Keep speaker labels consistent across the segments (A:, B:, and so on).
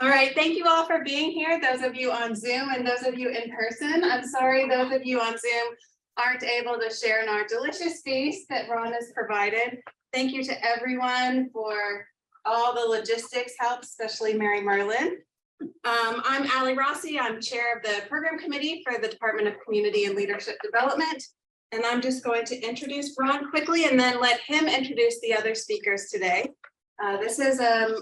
A: All right, thank you all for being here, those of you on Zoom and those of you in person. I'm sorry those of you on Zoom aren't able to share in our delicious feast that Ron has provided. Thank you to everyone for all the logistics help, especially Mary Merlin. I'm Allie Rossi. I'm chair of the program committee for the Department of Community and Leadership Development. And I'm just going to introduce Ron quickly and then let him introduce the other speakers today. This is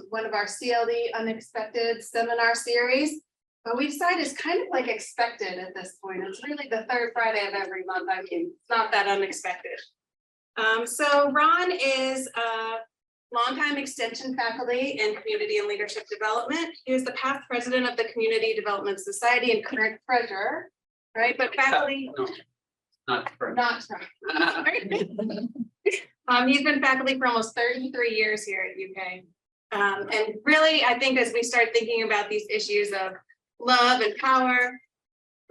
A: one of our CLD unexpected seminar series, but we decided it's kind of like expected at this point. It's really the third Friday of every month. I mean, it's not that unexpected. So Ron is a longtime extension faculty in community and leadership development. He was the past president of the Community Development Society and current treasurer, right? But faculty.
B: No, not correct.
A: Not he's been faculty for almost 33 years here at UK. And really, I think as we start thinking about these issues of love and power,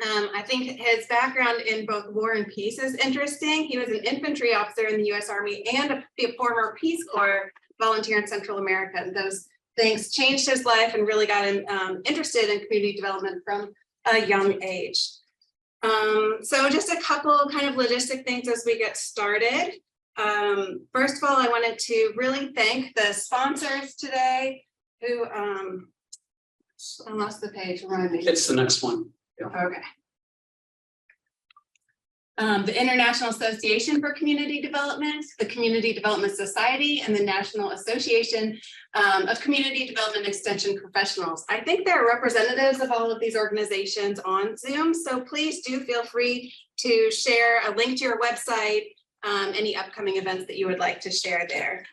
A: I think his background in both war and peace is interesting. He was an infantry officer in the US Army and a former Peace Corps volunteer in Central America. And those things changed his life and really got him interested in community development from a young age. So just a couple kind of logistic things as we get started. First of all, I wanted to really thank the sponsors today who, I lost the page, remind me.
B: It's the next one. Yeah.
A: Okay. The International Association for Community Development, the Community Development Society, and the National Association of Community Development Extension Professionals. I think there are representatives of all of these organizations on Zoom, so please do feel free to share a link to your website, any upcoming events that you would like to share there.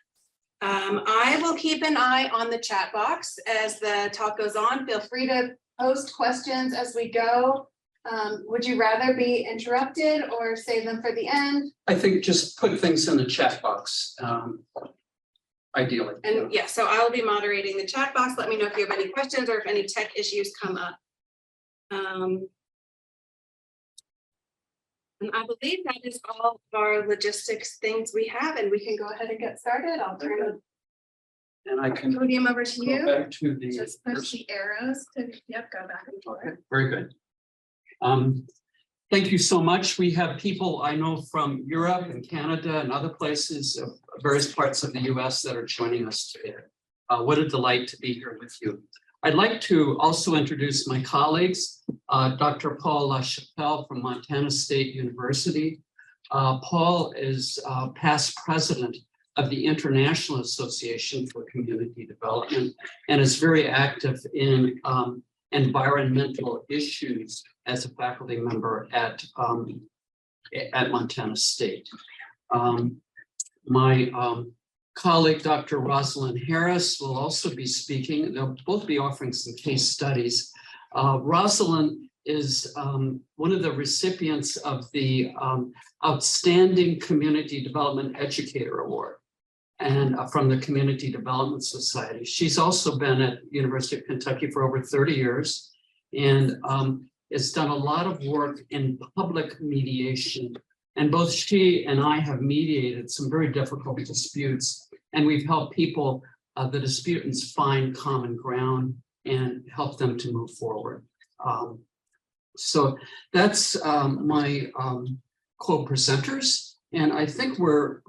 A: I will keep an eye on the chat box as the talk goes on. Feel free to post questions as we go. Would you rather be interrupted or save them for the end?
B: I think just put things in the chat box, ideally.
A: And yeah, so I will be moderating the chat box. Let me know if you have any questions or if any tech issues come up. And I believe that is all of our logistics things we have, and we can go ahead and get started. I'll turn the
B: And I can
A: podium over to
B: go
A: you.
B: back to the
A: Just push the arrows to, yep, go back and forth.
B: Okay, very good. Thank you so much. We have people I know from Europe and Canada and other places of various parts of the US that are joining us today. What a delight to be here with you. I'd like to also introduce my colleagues, Dr. Paul Lachapelle from Montana State University. Paul is past president of the International Association for Community Development and is very active in environmental issues as a faculty member at Montana State. My colleague, Dr. Rosalind Harris, will also be speaking. They'll both be offering some case studies. Rosalind is one of the recipients of the Outstanding Community Development Educator Award and from the Community Development Society. She's also been at University of Kentucky for over 30 years and has done a lot of work in public mediation. And both she and I have mediated some very difficult disputes, and we've helped people, the disputants, find common ground and help them to move forward. So that's my co-presenters, and I think we're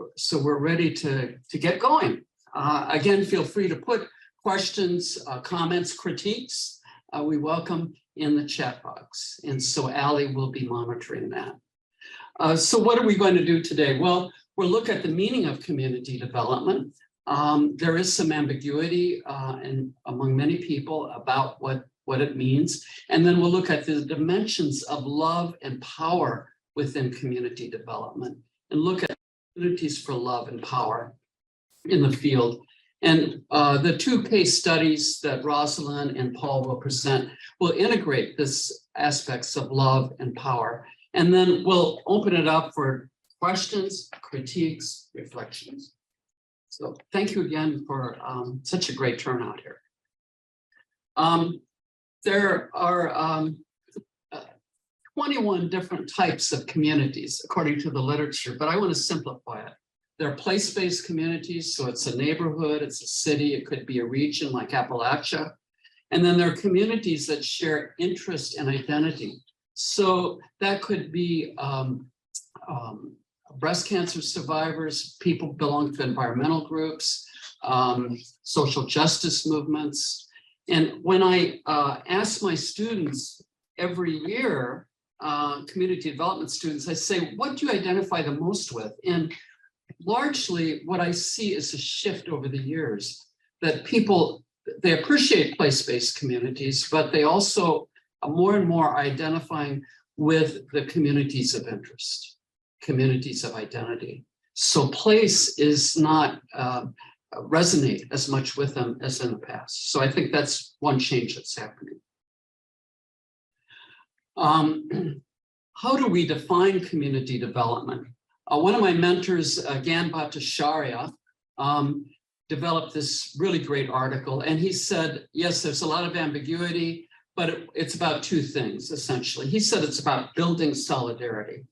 B: ready to get going. Again, feel free to put questions, comments, critiques. We welcome in the chat box, and so Allie will be monitoring that. So what are we going to do today? Well, we'll look at the meaning of community development. There is some ambiguity among many people about what it means. And then we'll look at the dimensions of love and power within community development and look at opportunities for love and power in the field. And the two case studies that Rosalind and Paul will present will integrate this aspects of love and power. And then we'll open it up for questions, critiques, reflections. So thank you again for such a great turnout here. There are 21 different types of communities according to the literature, but I want to simplify it. There are place-based communities, so it's a neighborhood, it's a city, it could be a region like Appalachia. And then there are communities that share interest and identity. So that could be breast cancer survivors, people belong to environmental groups, social justice movements. And when I ask my students every year, community development students, I say, what do you identify the most with? And largely what I see is a shift over the years that people, they appreciate place-based communities, but they also are more and more identifying with the communities of interest, communities of identity. So place is not resonate as much with them as in the past. So I think that's one change that's happening. How do we define community development? One of my mentors, Gan Bhattacharya, developed this really great article. And he said, yes, there's a lot of ambiguity, but it's about two things, essentially. He said it's about building solidarity,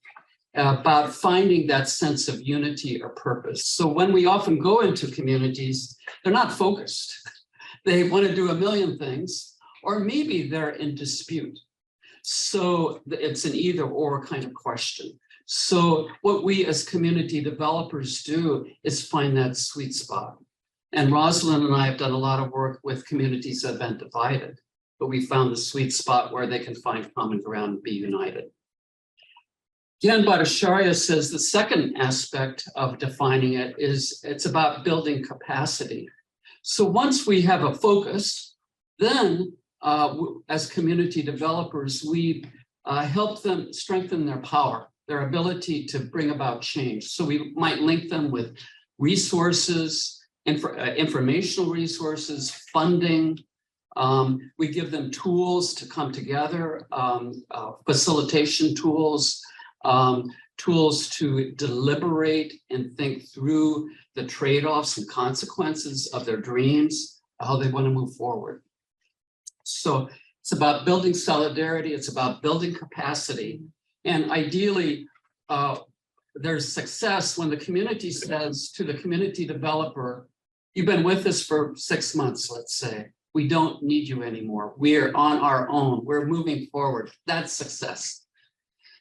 B: about finding that sense of unity or purpose. So when we often go into communities, they're not focused. They want to do a million things, or maybe they're in dispute. So it's an either or kind of question. So what we as community developers do is find that sweet spot. And Rosalind and I have done a lot of work with communities that have been divided, but we found the sweet spot where they can find common ground and be united. Gan Bhattacharya says the second aspect of defining it is it's about building capacity. So once we have a focus, then as community developers, we help them strengthen their power, their ability to bring about change. So we might link them with resources, informational resources, funding. We give them tools to come together, facilitation tools, tools to deliberate and think through the trade-offs and consequences of their dreams, how they want to move forward. So it's about building solidarity, it's about building capacity. And ideally, there's success when the community says to the community developer, you've been with us for 6 months, let's say. We don't need you anymore. We're on our own. We're moving forward. That's success.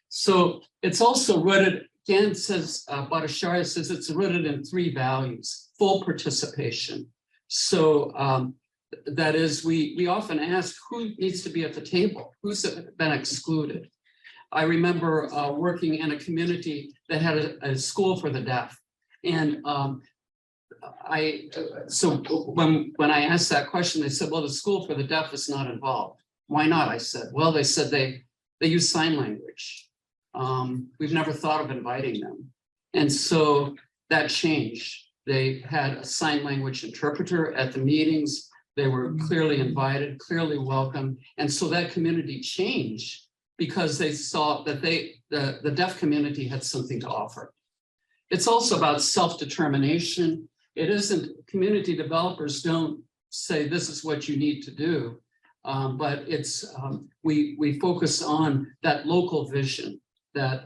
B: So it's also rooted, Gan says, Bhattacharya says it's rooted in 3 values: full participation. So that is, we often ask who needs to be at the table, who's been excluded. I remember working in a community that had a school for the deaf. And so when I asked that question, they said, well, the school for the deaf is not involved. Why not? I said, well, they said they use sign language. We've never thought of inviting them. And so that changed. They had a sign language interpreter at the meetings. They were clearly invited, clearly welcome. And so that community changed because they saw that the deaf community had something to offer. It's also about self-determination. It isn't, community developers don't say this is what you need to do, but it's, we focus on that local vision, that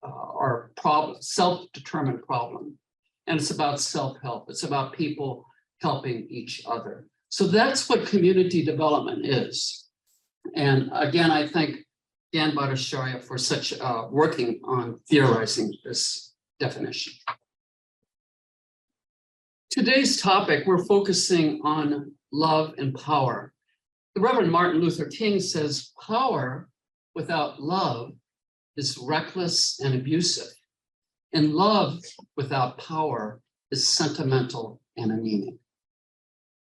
B: our problem, self-determined problem. And it's about self-help. It's about people helping each other. So that's what community development is. And again, I thank Gan Bhattacharya for such working on theorizing this definition. Today's topic, we're focusing on love and power. The Reverend Martin Luther King says, power without love is reckless and abusive, and love without power is sentimental and anemic.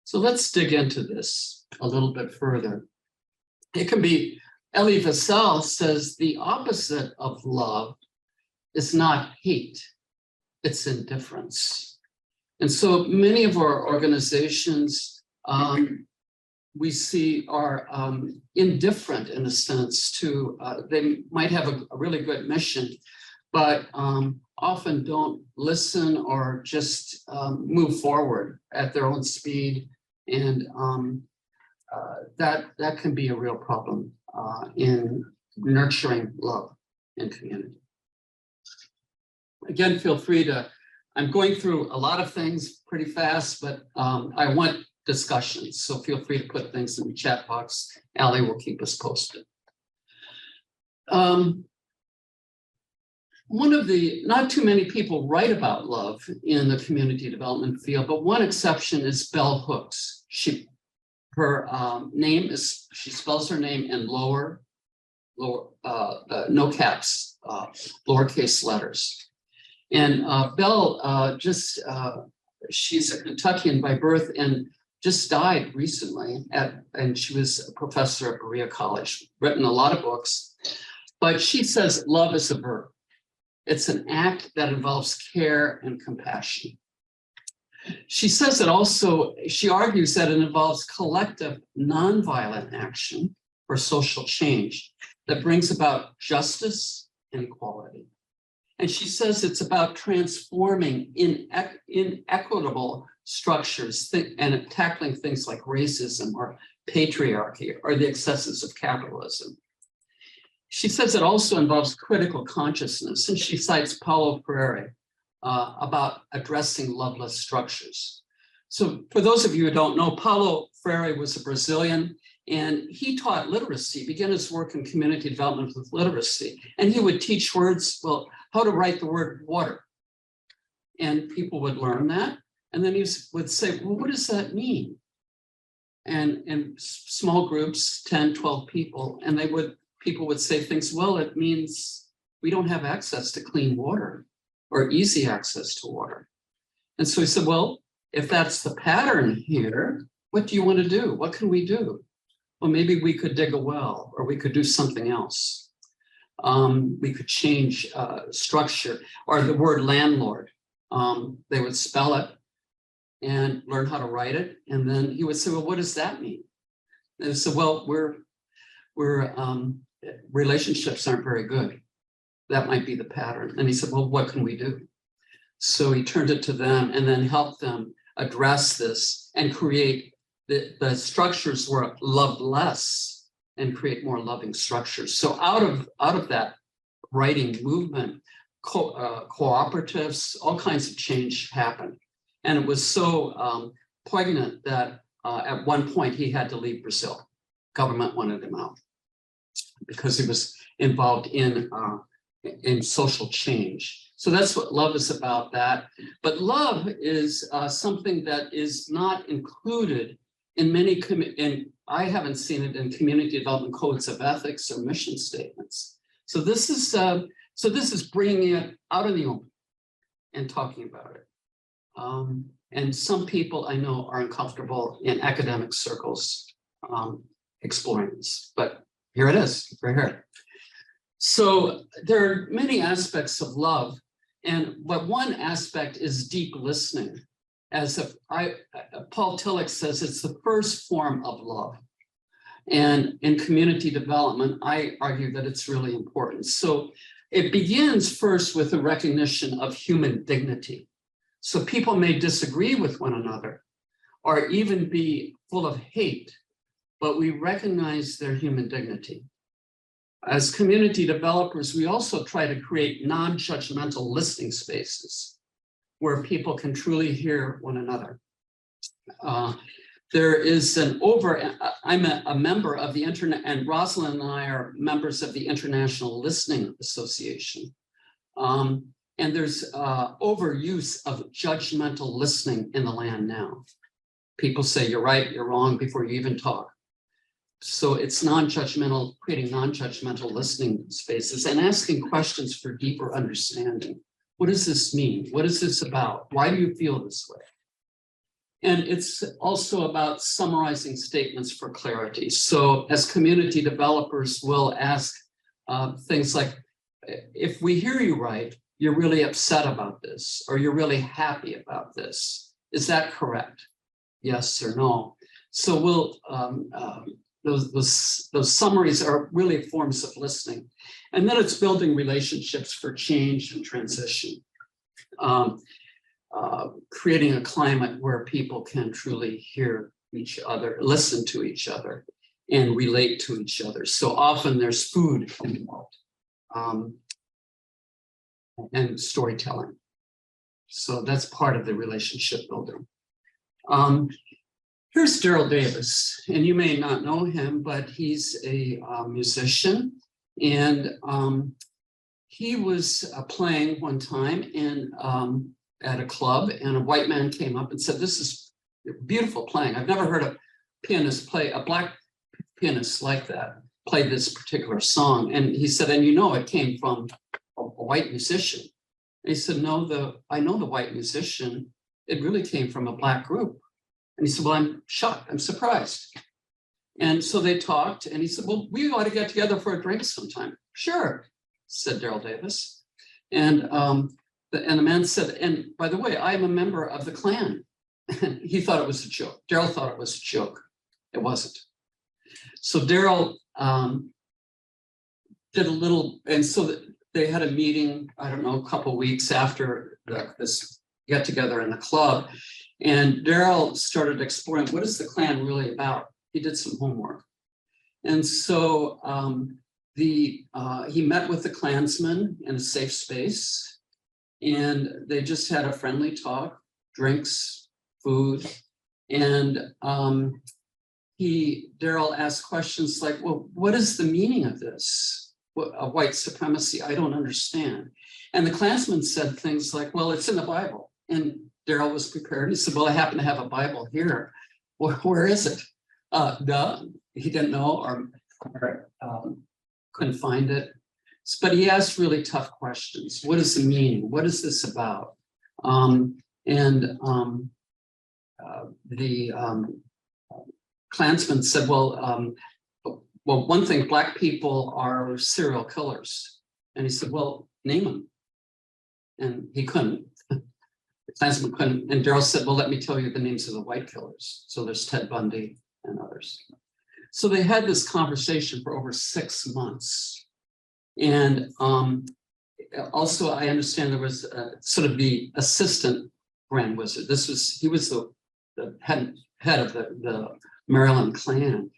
B: So let's dig into this a little bit further. It can be, Elie Wiesel says the opposite of love is not hate, it's indifference. And so many of our organizations we see are indifferent in a sense to, they might have a really good mission, but often don't listen or just move forward at their own speed. And that can be a real problem in nurturing love in community. Again, feel free to, I'm going through a lot of things pretty fast, but I want discussions. So feel free to put things in the chat box. Allie will keep us posted. One of the, not too many people write about love in the community development field, but one exception is Bell Hooks. Her name is, she spells her name in lower, no caps, lowercase letters. And Bell she's a Kentuckian by birth and just died recently and she was a professor at Berea College, written a lot of books, but she says love is a verb. It's an act that involves care and compassion. She says it also, she argues that it involves collective nonviolent action for social change that brings about justice and equality. And she says it's about transforming inequitable structures and tackling things like racism or patriarchy or the excesses of capitalism. She says it also involves critical consciousness, and she cites Paulo Freire about addressing loveless structures. So for those of you who don't know, Paulo Freire was a Brazilian, and he taught literacy, began his work in community development with literacy. And he would teach words, well, how to write the word water. And people would learn that. And then he would say, well, what does that mean? And in small groups, 10, 12 people, and people would say things, well, it means we don't have access to clean water or easy access to water. And so he said, well, if that's the pattern here, what do you want to do? What can we do? Well, maybe we could dig a well, or we could do something else. We could change structure, or the word landlord. They would spell it and learn how to write it. And then he would say, well, what does that mean? And they said, well, relationships aren't very good. That might be the pattern. And he said, well, what can we do? So he turned it to them and then helped them address this and create the structures were loved less and create more loving structures. So out of that writing movement, cooperatives, all kinds of change happened. And it was so poignant that at one point he had to leave Brazil. Government wanted him out because he was involved in social change. So that's what love is about, that. But love is something that is not included in many, I haven't seen it in community development codes of ethics or mission statements. So this is bringing it out of the open and talking about it. And some people I know are uncomfortable in academic circles exploring this, but here it is, right here. So there are many aspects of love, but one aspect is deep listening. Paul Tillich says it's the first form of love. And in community development, I argue that it's really important. So it begins first with the recognition of human dignity. So people may disagree with one another or even be full of hate, but we recognize their human dignity. As community developers, we also try to create non-judgmental listening spaces where people can truly hear one another. There is I'm a member of the Internet, and Rosalind and I are members of the International Listening Association. And there's overuse of judgmental listening in the land now. People say, you're right, you're wrong before you even talk. So it's non-judgmental, creating non-judgmental listening spaces and asking questions for deeper understanding. What does this mean? What is this about? Why do you feel this way? And it's also about summarizing statements for clarity. So as community developers, we'll ask things like, if we hear you right, you're really upset about this, or you're really happy about this. Is that correct? Yes or no? So we'll, those summaries are really forms of listening. And then it's building relationships for change and transition. Creating a climate where people can truly hear each other, listen to each other, and relate to each other. So often there's food involved and storytelling. So that's part of the relationship building. Here's Daryl Davis, and you may not know him, but he's a musician, and he was playing one time and at a club, and a white man came up and said, "This is beautiful playing. I've never heard a pianist play, a black pianist like that, play this particular song." And he said, "And you know it came from a white musician." And he said, "No, I know the white musician. It really came from a black group." And he said, "Well, I'm shocked. I'm surprised." And so they talked, and he said, "Well, we ought to get together for a drink sometime." "Sure," said Daryl Davis. And the man said, "And by the way, I am a member of the Klan." And he thought it was a joke. Daryl thought it was a joke. It wasn't. So Daryl did a little, and so they had a meeting, I don't know, a couple of weeks after this get together in the club. And Daryl started exploring, what is the Klan really about? He did some homework. And so he met with the Klansmen in a safe space, and they just had a friendly talk, drinks, food. And Daryl asked questions like, "Well, what is the meaning of this? White supremacy? I don't understand." And the Klansmen said things like, "Well, it's in the Bible." And Daryl was prepared. He said, "Well, I happen to have a Bible here. Where is it?" He didn't know or couldn't find it. But he asked really tough questions. What is the meaning? What is this about? The Klansman said, well, one thing, black people are serial killers. And he said, "Well, name them." And he couldn't. The Klansman couldn't. And Daryl said, "Well, let me tell you the names of the white killers." So there's Ted Bundy and others. So they had this conversation for over 6 months. And also, I understand there was sort of the assistant Grand Wizard. He was the head of the Maryland Klan.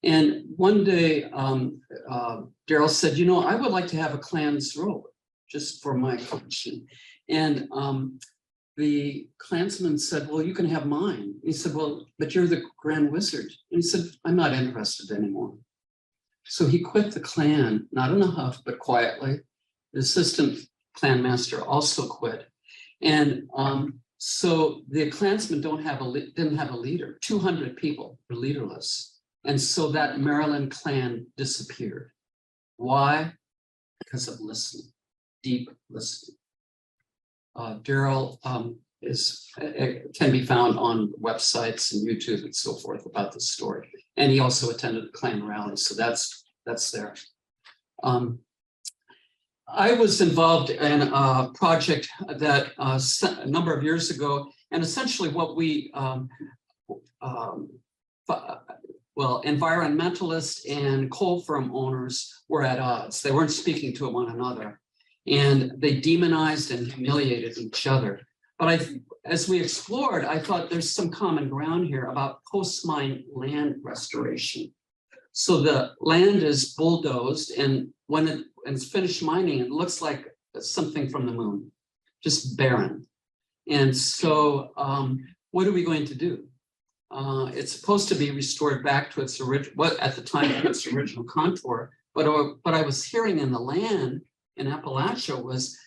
B: And one day, Daryl said, "You know, I would like to have a Klan's robe just for my collection." And the Klansman said, "Well, you can have mine." He said, "Well, but you're the Grand Wizard." And he said, "I'm not interested anymore." So he quit the Klan, not in a huff, but quietly. The assistant Klan master also quit. And so the Klansmen didn't have a leader. 200 people were leaderless. And so that Maryland Klan disappeared. Why? Because of listening, deep listening. Daryl can be found on websites and YouTube and so forth about this story. And he also attended a Klan rally, so that's there. I was involved in a project that a number of years ago, and essentially what we, environmentalists and coal firm owners were at odds. They weren't speaking to one another, and they demonized and humiliated each other. But as we explored, I thought there's some common ground here about post-mine land restoration. So the land is bulldozed, and when it's finished mining, it looks like something from the moon, just barren. And so what are we going to do? It's supposed to be restored back to its at the time its original contour. But what I was hearing in the land in Appalachia was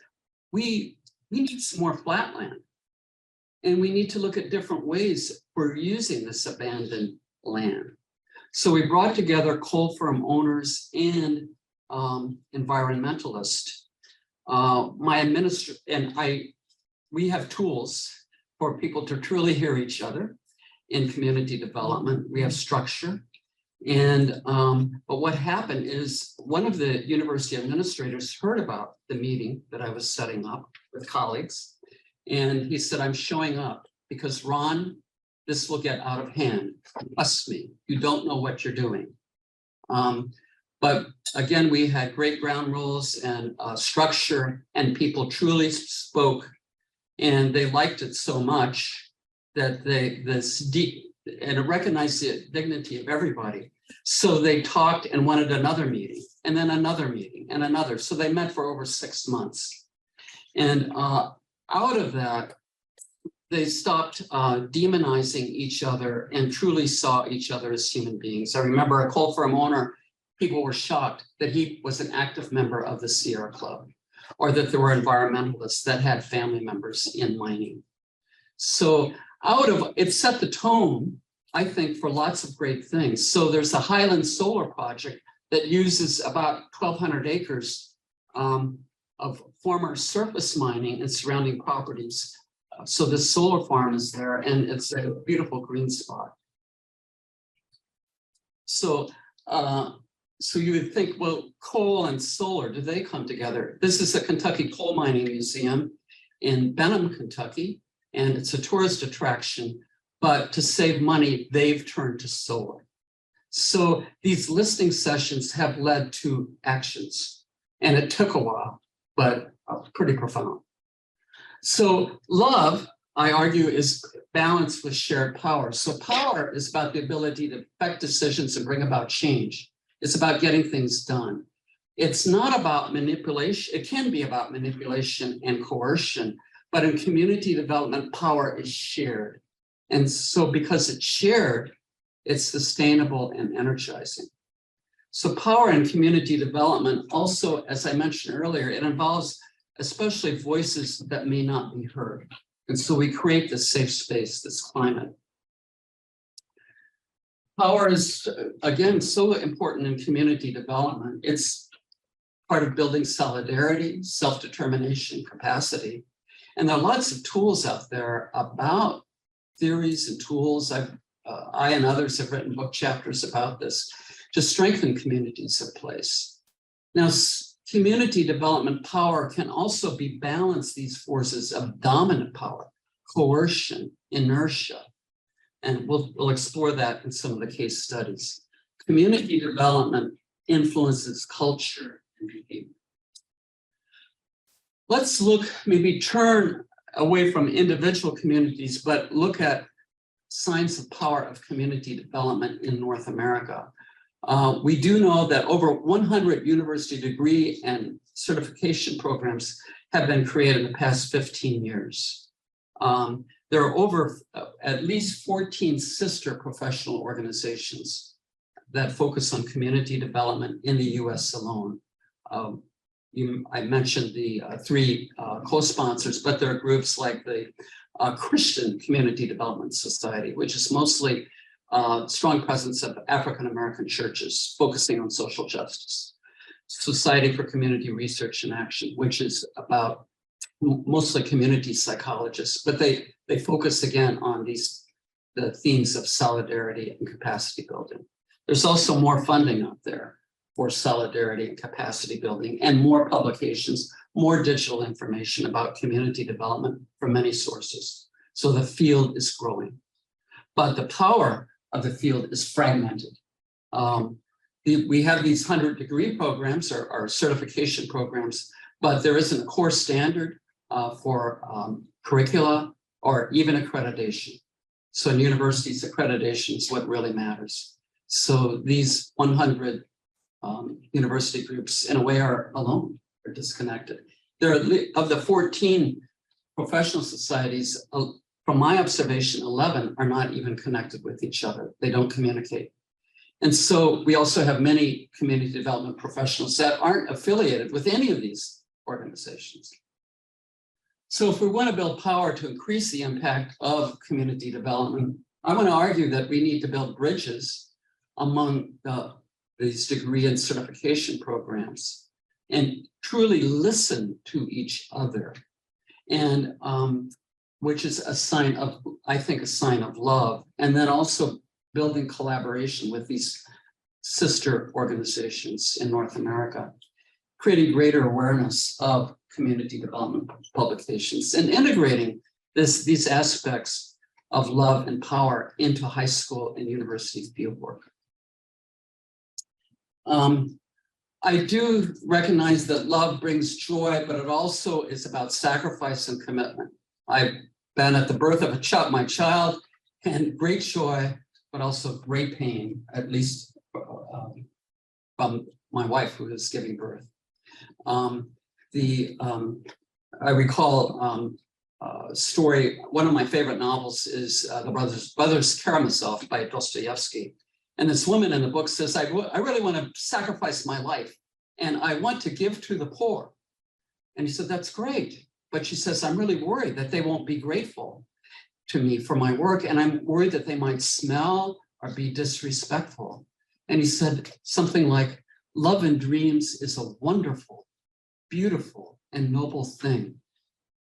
B: we need some more flat land. And we need to look at different ways for using this abandoned land. So we brought together coal firm owners and environmentalists. We have tools for people to truly hear each other in community development. We have structure. And but what happened is one of the university administrators heard about the meeting that I was setting up with colleagues. And he said, "I'm showing up because Ron, this will get out of hand. Trust me, you don't know what you're doing." But again, we had great ground rules and structure, and people truly spoke, and they liked it so much that and it recognized the dignity of everybody. So they talked and wanted another meeting, and then another meeting, and another. So they met for over 6 months. And out of that, they stopped demonizing each other and truly saw each other as human beings. I remember a coal firm owner, people were shocked that he was an active member of the Sierra Club, or that there were environmentalists that had family members in mining. So it set the tone, I think, for lots of great things. So there's the Highland Solar Project that uses about 1,200 acres of former surface mining and surrounding properties. So this solar farm is there, and it's a beautiful green spot. So, so you would think, well, coal and solar, do they come together? This is the Kentucky Coal Mining Museum in Benham, Kentucky, and it's a tourist attraction, but to save money, they've turned to solar. So these listening sessions have led to actions, and it took a while, but pretty profound. So love, I argue, is balanced with shared power. So power is about the ability to affect decisions and bring about change. It's about getting things done. It's not about manipulation. It can be about manipulation and coercion, but in community development, power is shared. And so because it's shared, it's sustainable and energizing. So power in community development also, as I mentioned earlier, it involves especially voices that may not be heard. And so we create this safe space, this climate. Power is, again, so important in community development. It's part of building solidarity, self-determination, capacity. And there are lots of tools out there about theories and tools. I and others have written book chapters about this to strengthen communities of place. Now, community development power can also be balanced, these forces of dominant power, coercion, inertia. And we'll explore that in some of the case studies. Community development influences culture and behavior. Let's maybe turn away from individual communities, but look at signs of power of community development in North America. We do know that over 100 university degree and certification programs have been created in the past 15 years. There are over at least 14 sister professional organizations that focus on community development in the US alone. I mentioned the three co-sponsors, but there are groups like the Christian Community Development Society, which is mostly strong presence of African-American churches focusing on social justice. Society for Community Research and Action, which is about mostly community psychologists, but they focus again on the themes of solidarity and capacity building. There's also more funding out there for solidarity and capacity building, and more publications, more digital information about community development from many sources. So the field is growing, but the power of the field is fragmented. We have these 100 degree programs or certification programs, but there isn't a core standard for curricula or even accreditation. So in universities, accreditation is what really matters. So these 100 university groups in a way are alone, are disconnected. There are, of the 14 professional societies, from my observation, 11 are not even connected with each other. They don't communicate. And so we also have many community development professionals that aren't affiliated with any of these organizations. So if we want to build power to increase the impact of community development, I want to argue that we need to build bridges among these degree and certification programs and truly listen to each other. And which is a sign of, I think, a sign of love. And then also building collaboration with these sister organizations in North America, creating greater awareness of community development publications and integrating these aspects of love and power into high school and university fieldwork. I do recognize that love brings joy, but it also is about sacrifice and commitment. I've been at the birth of my child, and great joy, but also great pain, at least from my wife who is giving birth. I recall story. One of my favorite novels is The Brothers Karamazov by Dostoevsky. And this woman in the book says, I really want to sacrifice my life and I want to give to the poor. And he said, that's great. But she says, I'm really worried that they won't be grateful to me for my work. And I'm worried that they might smell or be disrespectful. And he said something like, love and dreams is a wonderful, beautiful, and noble thing.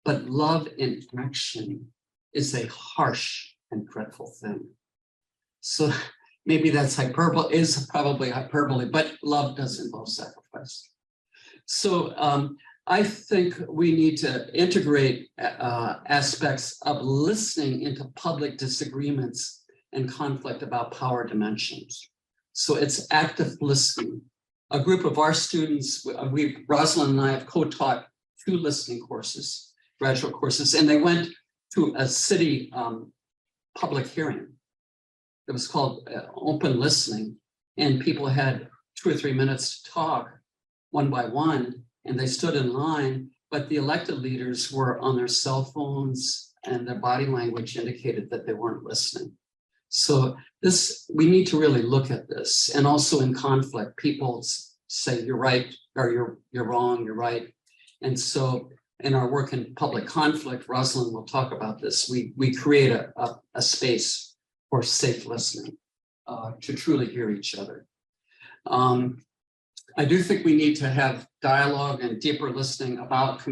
B: But love in action is a harsh and dreadful thing. So maybe that's hyperbole, is probably hyperbole, but love does involve sacrifice. So I think we need to integrate aspects of listening into public disagreements and conflict about power dimensions. So it's active listening. A group of our students, Rosalind and I have co-taught 2 listening courses, graduate courses, and they went to a city public hearing. It was called open listening, and people had 2 or 3 minutes to talk one by one, and they stood in line, but the elected leaders were on their cell phones and their body language indicated that they weren't listening. So we need to really look at this. And also in conflict, people say you're right, or you're wrong, you're right. And so in our work in public conflict, Rosalind will talk about this, we create a space for safe listening to truly hear each other. I do think we need to have dialogue and deeper listening about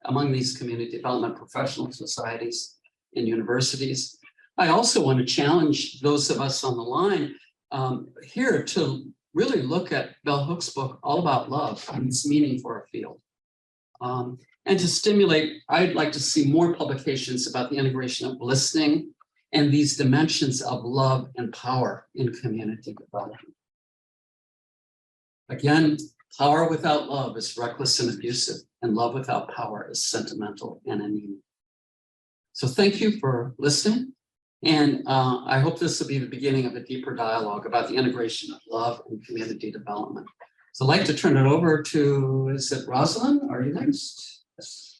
B: among these community development professional societies and universities. I also want to challenge those of us on the line here to really look at Bell Hook's book, All About Love and its meaning for our field. And to stimulate, I'd like to see more publications about the integration of listening and these dimensions of love and power in community development. Again, power without love is reckless and abusive, and love without power is sentimental and anemic. So thank you for listening. And I hope this will be the beginning of a deeper dialogue about the integration of love and community development. So I'd like to turn it over to, is it Rosalind? Are you next? Yes.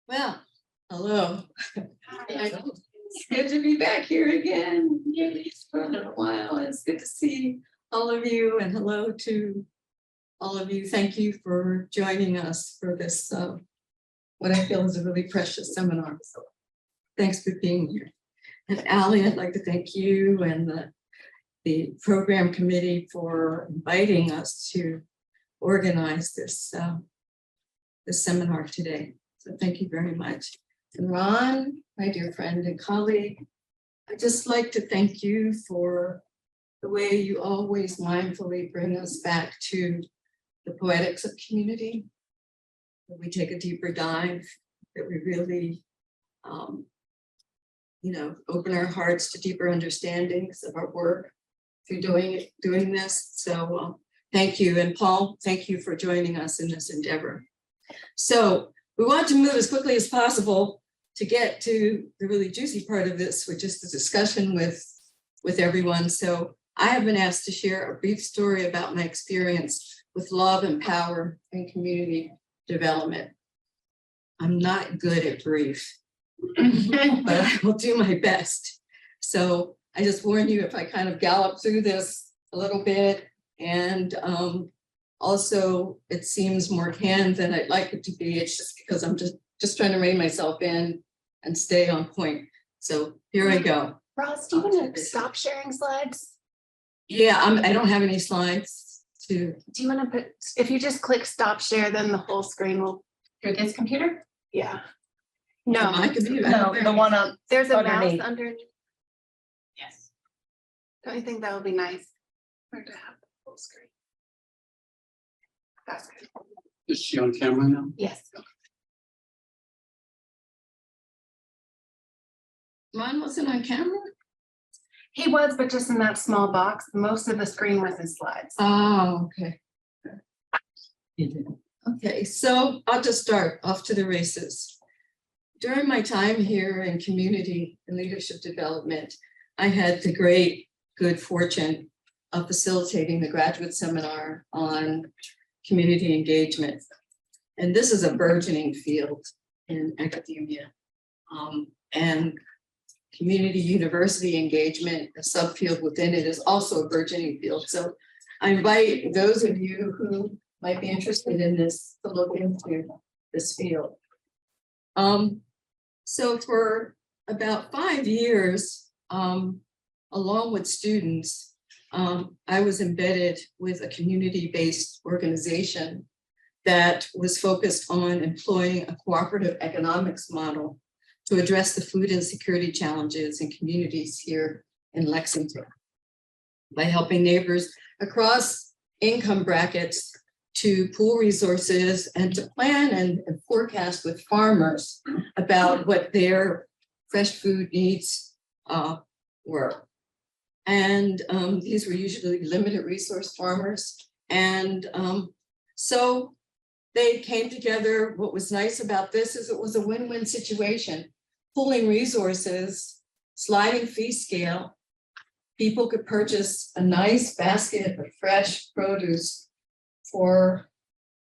C: Well, hello. It's good to be back here again. It's been a while. It's good to see all of you, and hello to all of you. Thank you for joining us for this, what I feel is a really precious seminar. So thanks for being here. And Allie, I'd like to thank you and the program committee for inviting us to organize this, this seminar today. So thank you very much. And Ron, my dear friend and colleague, I'd just like to thank you for the way you always mindfully bring us back to the poetics of community, that we take a deeper dive, that we really, open our hearts to deeper understandings of our work through doing this. So thank you. And Paul, thank you for joining us in this endeavor. So we want to move as quickly as possible to get to the really juicy part of this, which is the discussion with everyone. So I have been asked to share a brief story about my experience with love and power and community development. I'm not good at brief, but I will do my best. So I just warn you if I kind of gallop through this a little bit, and also it seems more canned than I'd like it to be. It's just because I'm just trying to rein myself in and stay on point. So here I go.
D: Ross, do you want to stop sharing slides?
C: Yeah, I don't have any slides to.
D: Do you want to put, if you just click stop share, then the whole screen will.
E: Through this computer?
D: Yeah. No,
C: My computer.
E: No, the one on.
D: there's a
E: underneath.
D: mouse underneath.
E: Yes.
D: Don't you think that would be nice? Or to have the full screen. That's good.
B: Is she on camera now?
D: Yes.
C: Mine wasn't on camera?
D: He was, but just in that small box. Most of the screen was his slides.
C: Oh, okay. Okay, so I'll just start off to the races. During my time here in community and leadership development, I had the great good fortune of facilitating the graduate seminar on community engagement. And this is a burgeoning field in academia. And community university engagement, a subfield within it, is also a burgeoning field. So I invite those of you who might be interested in this to look into this field. So for about 5 years, along with students, I was embedded with a community-based organization that was focused on employing a cooperative economics model to address the food insecurity challenges in communities here in Lexington by helping neighbors across income brackets to pool resources and to plan and forecast with farmers about what their fresh food needs were. And these were usually limited resource farmers. And so they came together. What was nice about this is it was a win-win situation, pooling resources, sliding fee scale. People could purchase a nice basket of fresh produce for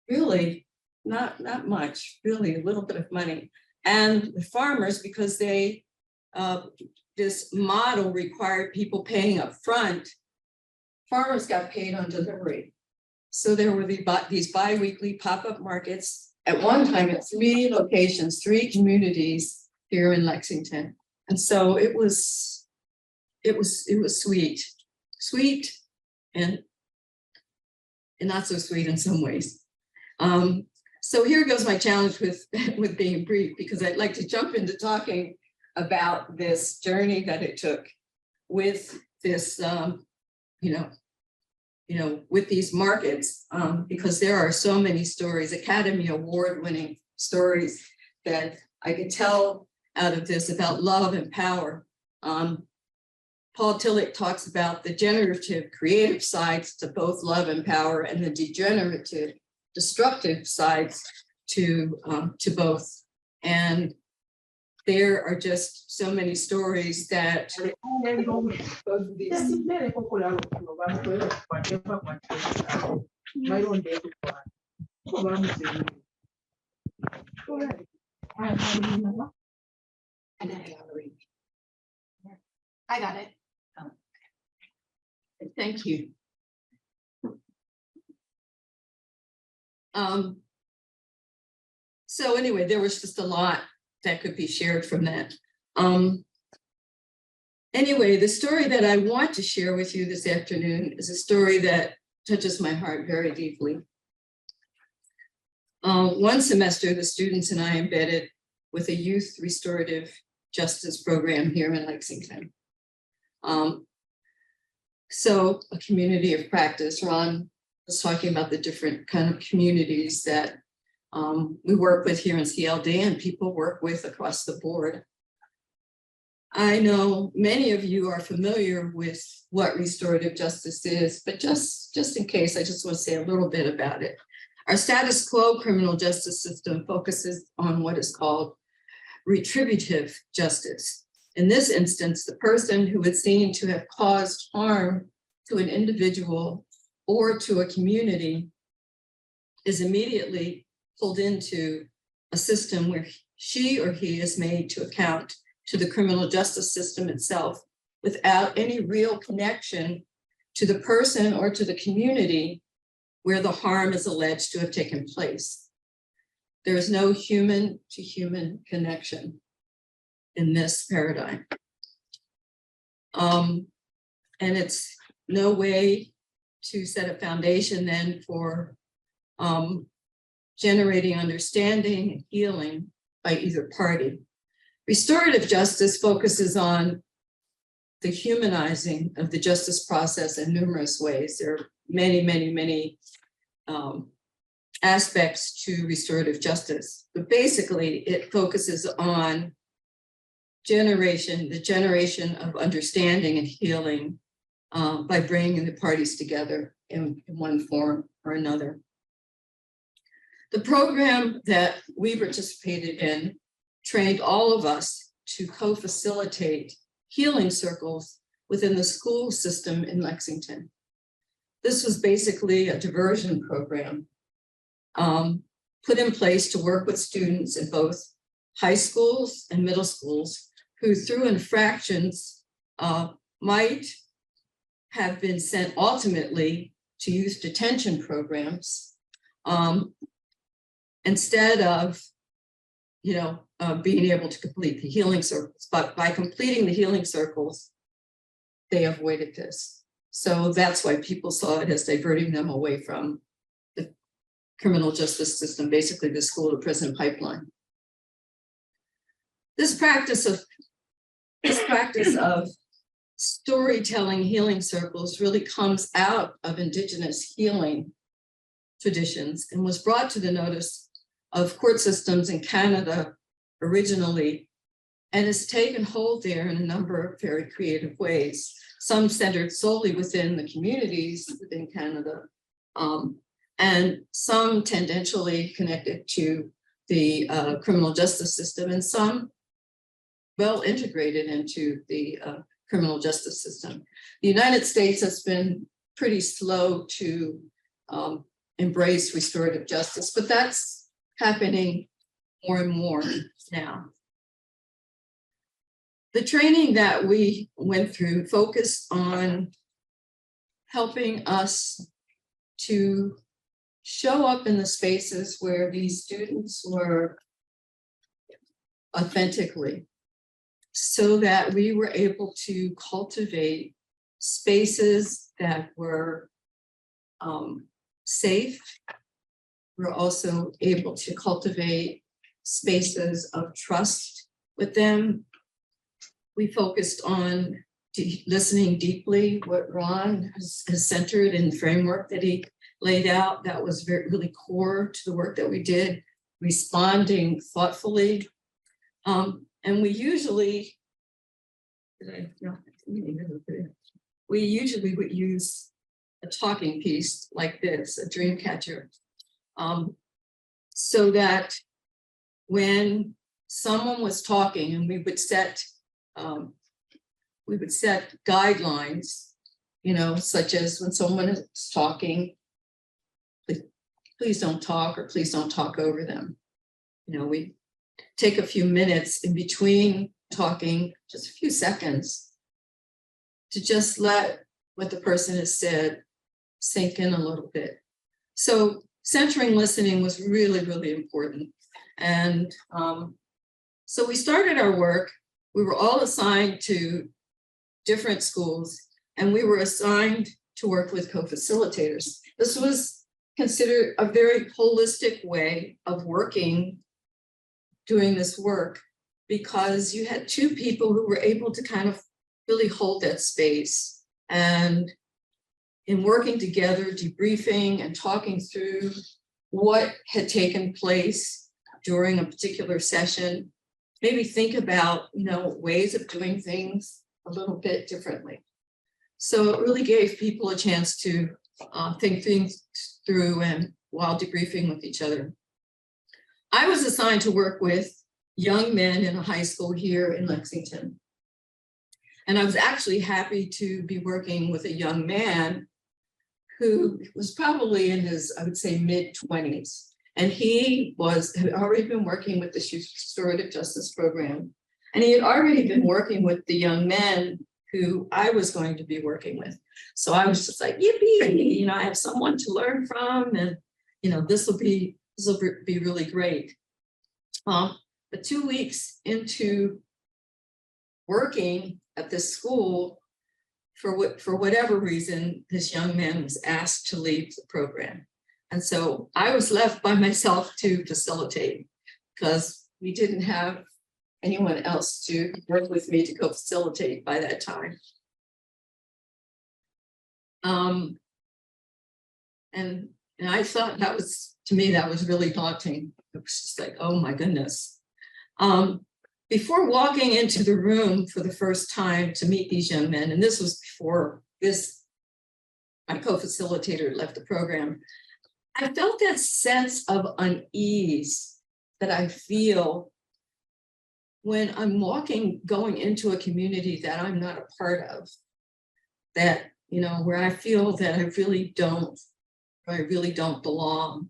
C: really not much, really a little bit of money. And the farmers, because they this model required people paying up front, farmers got paid on delivery. So there were these bi-weekly pop-up markets at one time at 3 locations, 3 communities here in Lexington. And so it was sweet and not so sweet in some ways. So here goes my challenge with being brief, because I'd like to jump into talking about this journey that it took with this, with these markets, because there are so many stories, Academy Award-winning stories that I could tell out of this about love and power. Paul Tillich talks about the generative, creative sides to both love and power, and the degenerative, destructive sides to both. And there are just so many stories that both of these.
A: I got it.
C: Thank you. So anyway, there was just a lot that could be shared from that. Anyway, the story that I want to share with you this afternoon is a story that touches my heart very deeply. One semester, the students and I embedded with a youth restorative justice program here in Lexington. So a community of practice. Ron was talking about the different kind of communities that we work with here in CLD and people work with across the board. I know many of you are familiar with what restorative justice is, but just in case, I just want to say a little bit about it. Our status quo criminal justice system focuses on what is called retributive justice. In this instance, the person who is seen to have caused harm to an individual or to a community is immediately pulled into a system where she or he is made to account to the criminal justice system itself without any real connection to the person or to the community where the harm is alleged to have taken place. There is no human to human connection in this paradigm. And it's no way to set a foundation then for generating understanding and healing by either party. Restorative justice focuses on the humanizing of the justice process in numerous ways. There are many aspects to restorative justice, but basically it focuses on the generation of understanding and healing by bringing the parties together in one form or another. The program that we participated in trained all of us to co-facilitate healing circles within the school system in Lexington. This was basically a diversion program put in place to work with students in both high schools and middle schools who through infractions might have been sent ultimately to youth detention programs instead of, being able to complete the healing circles. But by completing the healing circles, they avoided this. So that's why people saw it as diverting them away from the criminal justice system, basically the school to prison pipeline. This practice of storytelling healing circles really comes out of Indigenous healing traditions and was brought to the notice of court systems in Canada originally, and has taken hold there in a number of very creative ways, some centered solely within the communities within Canada, and some tendentially connected to the criminal justice system, and some well integrated into the criminal justice system. The United States has been pretty slow to embrace restorative justice, but that's happening more and more now. The training that we went through focused on helping us to show up in the spaces where these students were authentically, so that we were able to cultivate spaces that were safe. We're also able to cultivate spaces of trust with them. We focused on listening deeply, what Ron has centered in the framework that he laid out. That was really core to the work that we did, responding thoughtfully. And we usually would use a talking piece like this, a dream catcher, so that when someone was talking, and we would set guidelines, such as when someone is talking, please don't talk, or please don't talk over them. We take a few minutes in between talking, just a few seconds, to just let what the person has said sink in a little bit. So centering listening was really, really important. And so we started our work. We were all assigned to different schools, and we were assigned to work with co-facilitators. This was considered a very holistic way of doing this work, because you had two people who were able to kind of really hold that space. And in working together, debriefing and talking through what had taken place during a particular session, maybe think about, ways of doing things a little bit differently. So it really gave people a chance to think things through, and while debriefing with each other. I was assigned to work with young men in a high school here in Lexington. And I was actually happy to be working with a young man who was probably in his, I would say, mid-20s. And he had already been working with the restorative justice program. And he had already been working with the young men who I was going to be working with. So I was just like, yippee, I have someone to learn from, and this will be really great. But 2 weeks into working at this school, for whatever reason, this young man was asked to leave the program. And so I was left by myself to facilitate, because we didn't have anyone else to work with me to co-facilitate by that time. And I thought that was really daunting. It was just like, oh my goodness. Before walking into the room for the first time to meet these young men, and this was before my co-facilitator left the program, I felt that sense of unease that I feel when I'm going into a community that I'm not a part of, that, you know, where I feel that I really don't belong,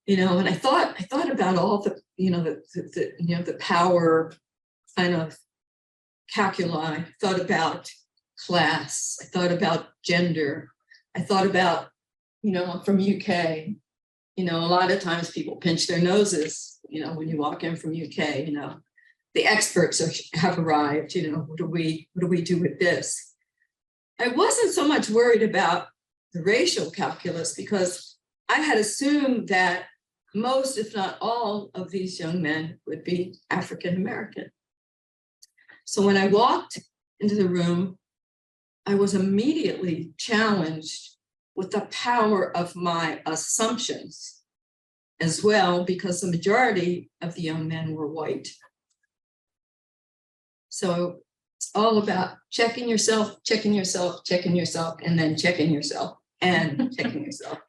C: you know. And I thought about all the, you know, the power kind of calculi. I thought about class. I thought about gender. I thought about, you know, I'm from UK. You know, a lot of times people pinch their noses, you know, when you walk in from UK, you know, the experts have arrived, you know, what do we do with this? I wasn't so much worried about the racial calculus because I had assumed that most, if not all, of these young men would be African American. So when I walked into the room, I was immediately challenged with the power of my assumptions as well, because the majority of the young men were white. So it's all about checking yourself, and then checking yourself, and checking yourself.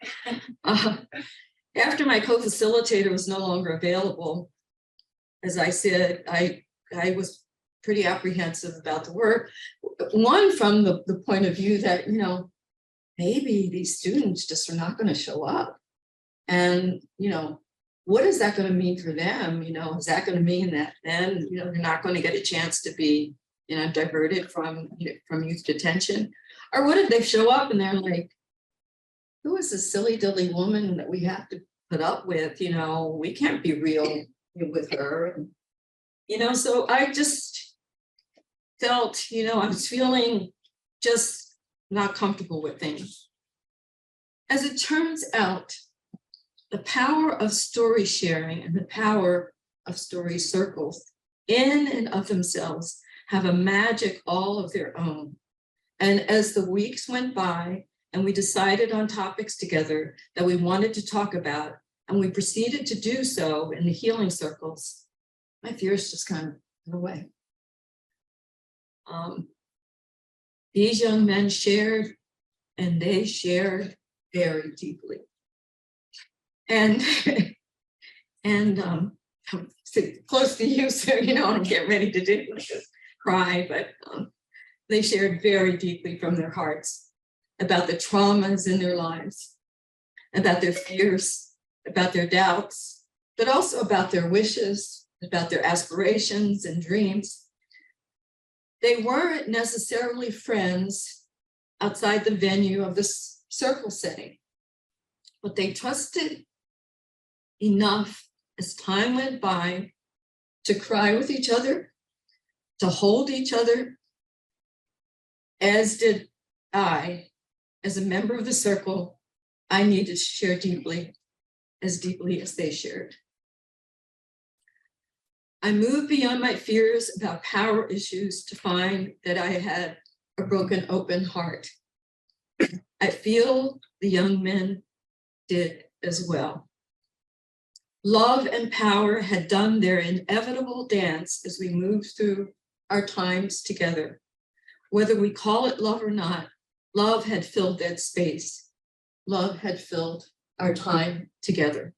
C: After my co-facilitator was no longer available, as I said, I was pretty apprehensive about the work. One, from the point of view that, you know, maybe these students just are not going to show up. And, you know, what is that going to mean for them? You know, is that going to mean that then, you know, they're not going to get a chance to be, you know, diverted from youth detention? Or what if they show up and they're like, who is this silly dilly woman that we have to put up with? You know, we can't be real with her. And, you know, so I just felt, you know, I was feeling just not comfortable with things. As it turns out, the power of story sharing and the power of story circles in and of themselves have a magic all of their own. And as the weeks went by and we decided on topics together that we wanted to talk about, and we proceeded to do so in the healing circles, my fears just kind of went away. These young men shared, and they shared very deeply. And close to you, so you know, I'm getting ready to do cry, but they shared very deeply from their hearts about the traumas in their lives, about their fears, about their doubts, but also about their wishes, about their aspirations and dreams. They weren't necessarily friends outside the venue of this circle setting, but they trusted enough as time went by to cry with each other, to hold each other, as did I, as a member of the circle. I needed to share deeply as they shared. I moved beyond my fears about power issues to find that I had a broken, open heart. I feel the young men did as well. Love and power had done their inevitable dance as we moved through our times together. Whether we call it love or not, love had filled that space. Love had filled our time together.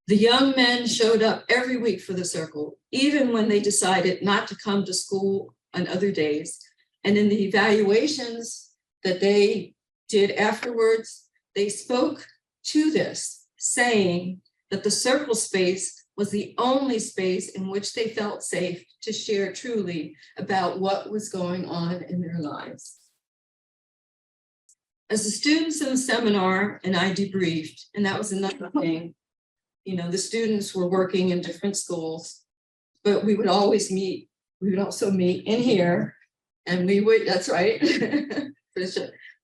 C: The young men showed up every week for the circle, even when they decided not to come to school on other days. And in the evaluations that they did afterwards, they spoke to this, saying that the circle space was the only space in which they felt safe to share truly about what was going on in their lives. As the students in the seminar and I debriefed, and that was another thing, you know, the students were working in different schools, but we would always meet. We would also meet in here, and we would, that's right,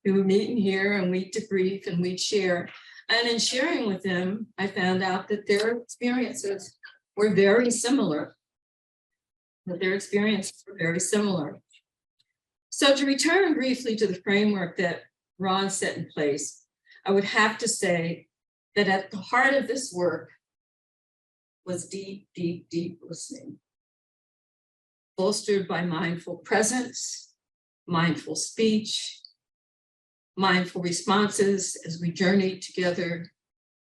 C: we would meet in here and we'd debrief and we'd share. And in sharing with them, I found out that their experiences were very similar. So to return briefly to the framework that Ron set in place, I would have to say that at the heart of this work was deep, deep, deep listening, bolstered by mindful presence, mindful speech, mindful responses as we journeyed together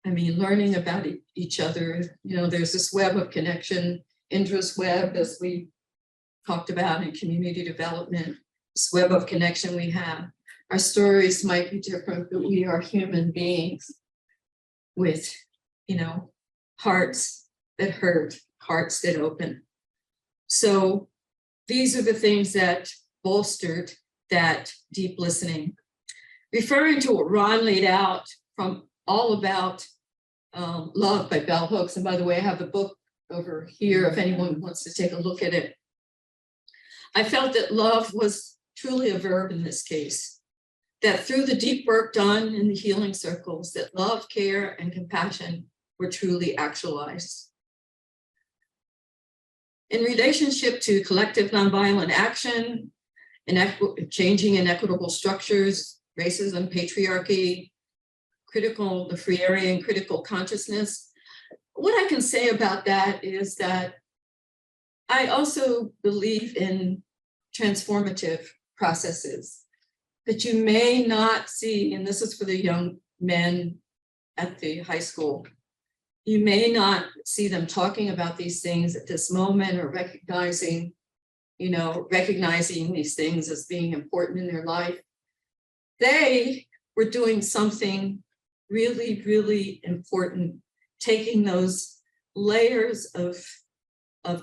C: I mean, learning about each other, you know, there's this web of connection, interest web, as we talked about in community development, this web of connection we have. Our stories might be different, but we are human beings with, you know, hearts that hurt, hearts that open. So these are the things that bolstered that deep listening. Referring to what Ron laid out from All About Love by Bell Hooks, and by the way, I have the book over here if anyone wants to take a look at it. I felt that love was truly a verb in this case, that through the deep work done in the healing circles, that love, care, and compassion were truly actualized. In relationship to collective nonviolent action, changing inequitable structures, racism, patriarchy, the free area and critical consciousness. What I can say about that is that I also believe in transformative processes that you may not see, and this is for the young men at the high school, you may not see them talking about these things at this moment or recognizing these things as being important in their life. They were doing something really, really important, taking those layers of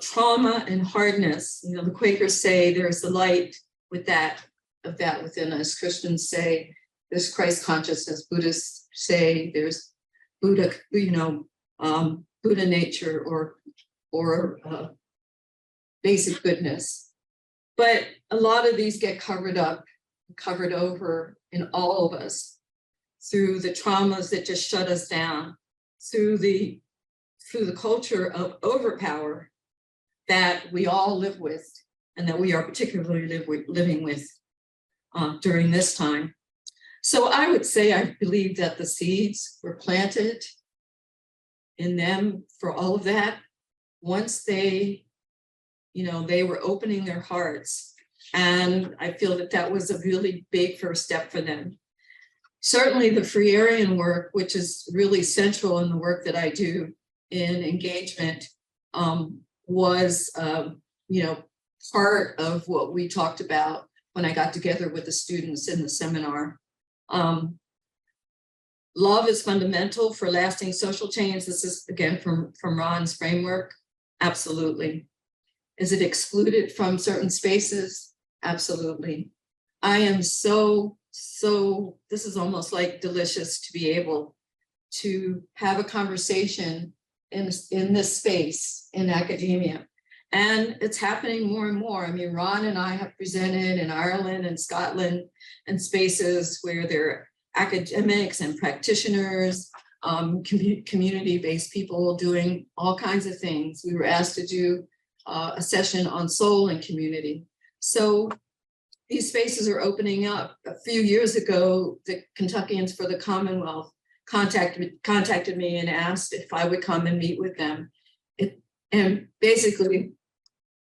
C: trauma and hardness. You know, the Quakers say there's the light of that within us. Christians say there's Christ consciousness. Buddhists say there's Buddha, Buddha nature or basic goodness. But a lot of these get covered over in all of us through the traumas that just shut us down, through the culture of overpower that we all live with and that we are particularly living with during this time. So I would say I believe that the seeds were planted in them for all of that once they were opening their hearts. And I feel that that was a really big first step for them. Certainly the free Aryan work, which is really central in the work that I do in engagement, was part of what we talked about when I got together with the students in the seminar. Love is fundamental for lasting social change. This is again from Ron's framework. Absolutely. Is it excluded from certain spaces? Absolutely. I am so, this is almost like delicious to be able to have a conversation in this space in academia. And it's happening more and more. I mean, Ron and I have presented in Ireland and Scotland and spaces where there are academics and practitioners, community-based people doing all kinds of things. We were asked to do a session on soul and community. So these spaces are opening up. A few years ago, the Kentuckians for the Commonwealth contacted me and asked if I would come and meet with them. And basically,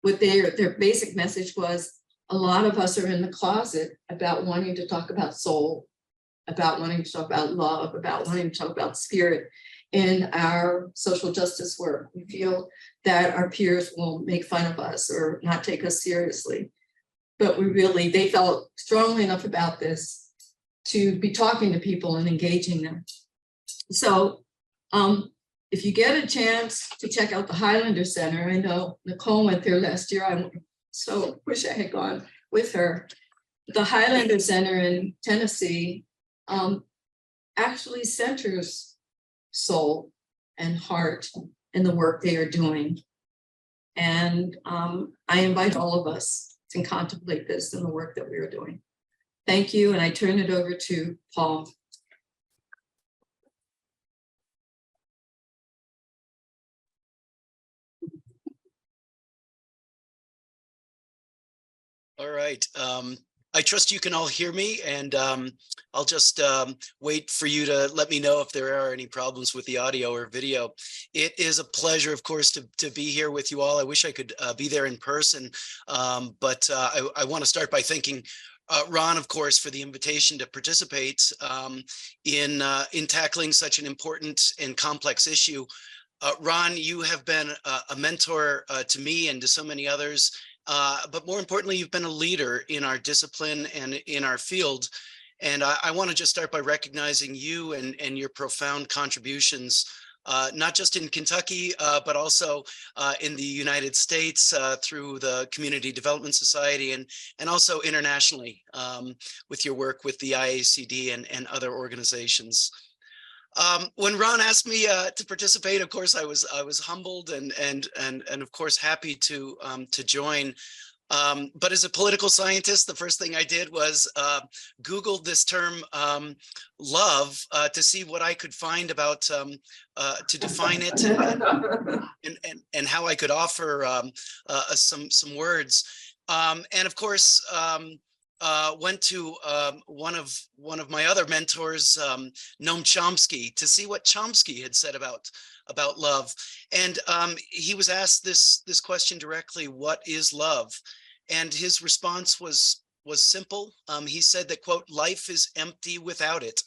C: what their basic message was, a lot of us are in the closet about wanting to talk about soul, about wanting to talk about love, about wanting to talk about spirit in our social justice work. We feel that our peers will make fun of us or not take us seriously. But they felt strongly enough about this to be talking to people and engaging them. So if you get a chance to check out the Highlander Center, I know Nicole went there last year. I so wish I had gone with her. The Highlander Center in Tennessee actually centers soul and heart in the work they are doing. And I invite all of us to contemplate this in the work that we are doing. Thank you, and I turn it over to Paul.
F: All right. I trust you can all hear me, and I'll just wait for you to let me know if there are any problems with the audio or video. It is a pleasure, of course, to be here with you all. I wish I could be there in person, but I want to start by thanking Ron, of course, for the invitation to participate in tackling such an important and complex issue. Ron, you have been a mentor to me and to so many others, but more importantly, you've been a leader in our discipline and in our field. And I want to just start by recognizing you and your profound contributions, not just in Kentucky, but also in the United States through the Community Development Society and also internationally with your work with the IACD and other organizations. When Ron asked me to participate, of course, I was humbled and of course happy to join. But as a political scientist, the first thing I did was Googled this term love to see what I could find about to define it and how I could offer some words. And of course, went to one of my other mentors, Noam Chomsky, to see what Chomsky had said about love. And he was asked this question directly: what is love? And his response was simple. He said that, quote, life is empty without it.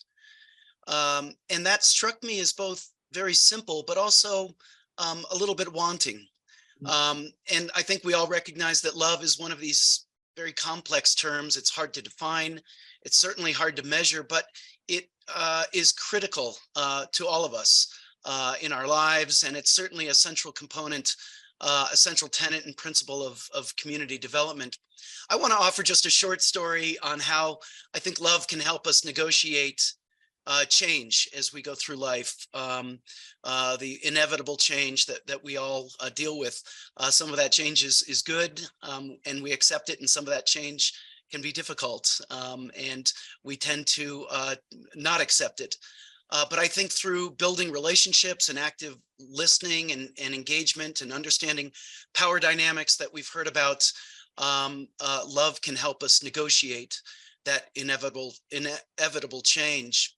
F: And that struck me as both very simple, but also a little bit wanting. And I think we all recognize that love is one of these very complex terms. It's hard to define. It's certainly hard to measure, but it is critical to all of us in our lives. And it's certainly a central component, a central tenet and principle of community development. I want to offer just a short story on how I think love can help us negotiate change as we go through life, the inevitable change that we all deal with. Some of that change is good, and we accept it, and some of that change can be difficult, and we tend to not accept it. But I think through building relationships and active listening and engagement and understanding power dynamics that we've heard about, love can help us negotiate that inevitable change.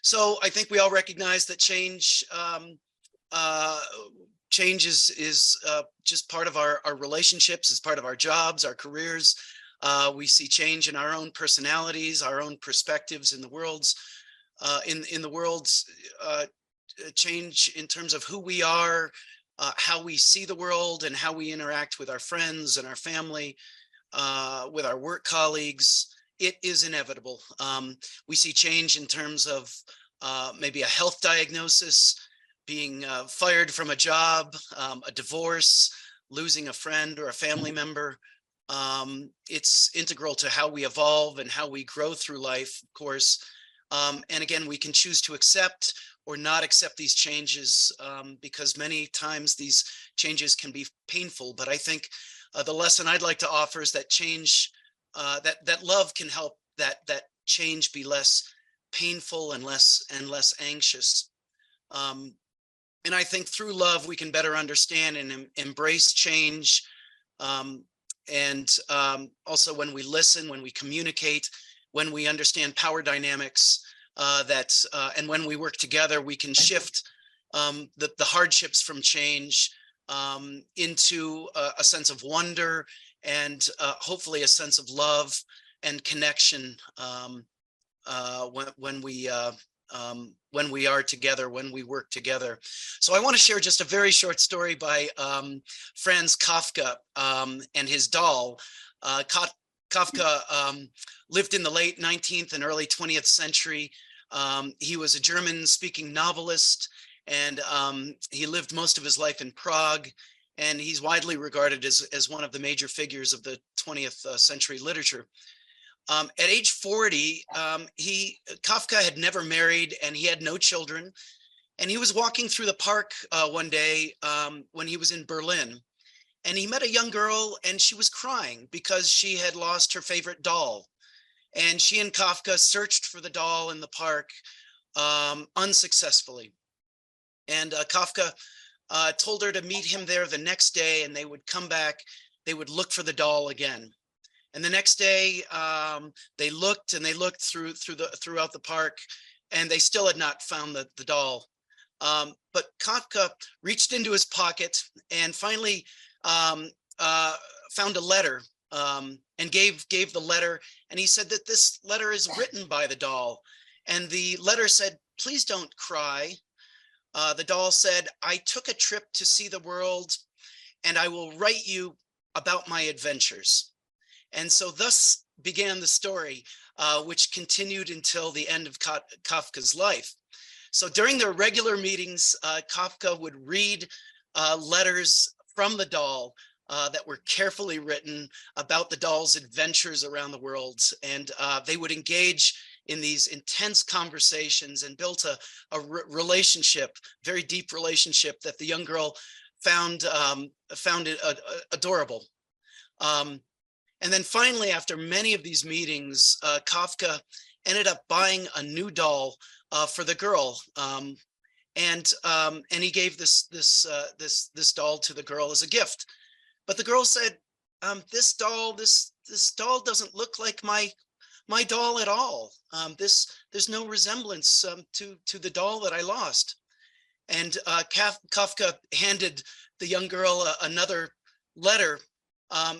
F: So I think we all recognize that change is just part of our relationships, is part of our jobs, our careers. We see change in our own personalities, our own perspectives in the world's change in terms of who we are, how we see the world, and how we interact with our friends and our family, with our work colleagues. It is inevitable. We see change in terms of maybe a health diagnosis, being fired from a job, a divorce, losing a friend or a family member. It's integral to how we evolve and how we grow through life, of course. And again, we can choose to accept or not accept these changes, because many times these changes can be painful. But I think the lesson I'd like to offer is that change, that love can help that change be less painful and less anxious. And I think through love, we can better understand and embrace change. And also when we listen, when we communicate, when we understand power dynamics, and when we work together, we can shift the hardships from change into a sense of wonder and hopefully a sense of love and connection when we are together, when we work together. So I want to share just a very short story by Franz Kafka and his doll. Kafka lived in the late 19th and early 20th century. He was a German-speaking novelist, and he lived most of his life in Prague, and he's widely regarded as one of the major figures of the 20th century literature. At age 40, Kafka had never married, and he had no children, and he was walking through the park one day when he was in Berlin. And he met a young girl, and she was crying because she had lost her favorite doll. And she and Kafka searched for the doll in the park unsuccessfully. And Kafka told her to meet him there the next day, and they would come back, they would look for the doll again. And the next day, they looked and they looked throughout the park, and they still had not found the doll. But Kafka reached into his pocket and finally found a letter and gave the letter. And he said that this letter is written by the doll. And the letter said, "Please don't cry." The doll said, "I took a trip to see the world, and I will write you about my adventures." And so thus began the story, which continued until the end of Kafka's life. So during their regular meetings, Kafka would read letters from the doll that were carefully written about the doll's adventures around the world. And they would engage in these intense conversations and built a relationship, very deep relationship that the young girl found it adorable. And then finally, after many of these meetings, Kafka ended up buying a new doll for the girl, and he gave this doll to the girl as a gift. But the girl said, "This doll doesn't look like my doll at all. There's no resemblance to the doll that I lost." And Kafka handed the young girl another letter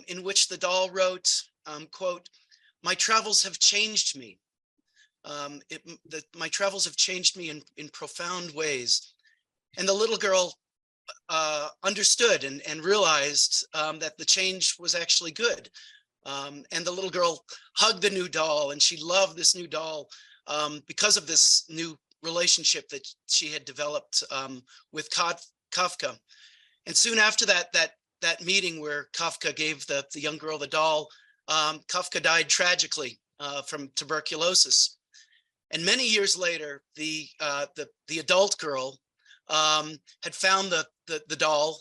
F: in which the doll wrote, quote, "My travels have changed me. My travels have changed me in profound ways." And the little girl understood and realized that the change was actually good. And the little girl hugged the new doll, and she loved this new doll because of this new relationship that she had developed with Kafka. And soon after that meeting where Kafka gave the young girl the doll, Kafka died tragically from tuberculosis. And many years later, the adult girl had found the doll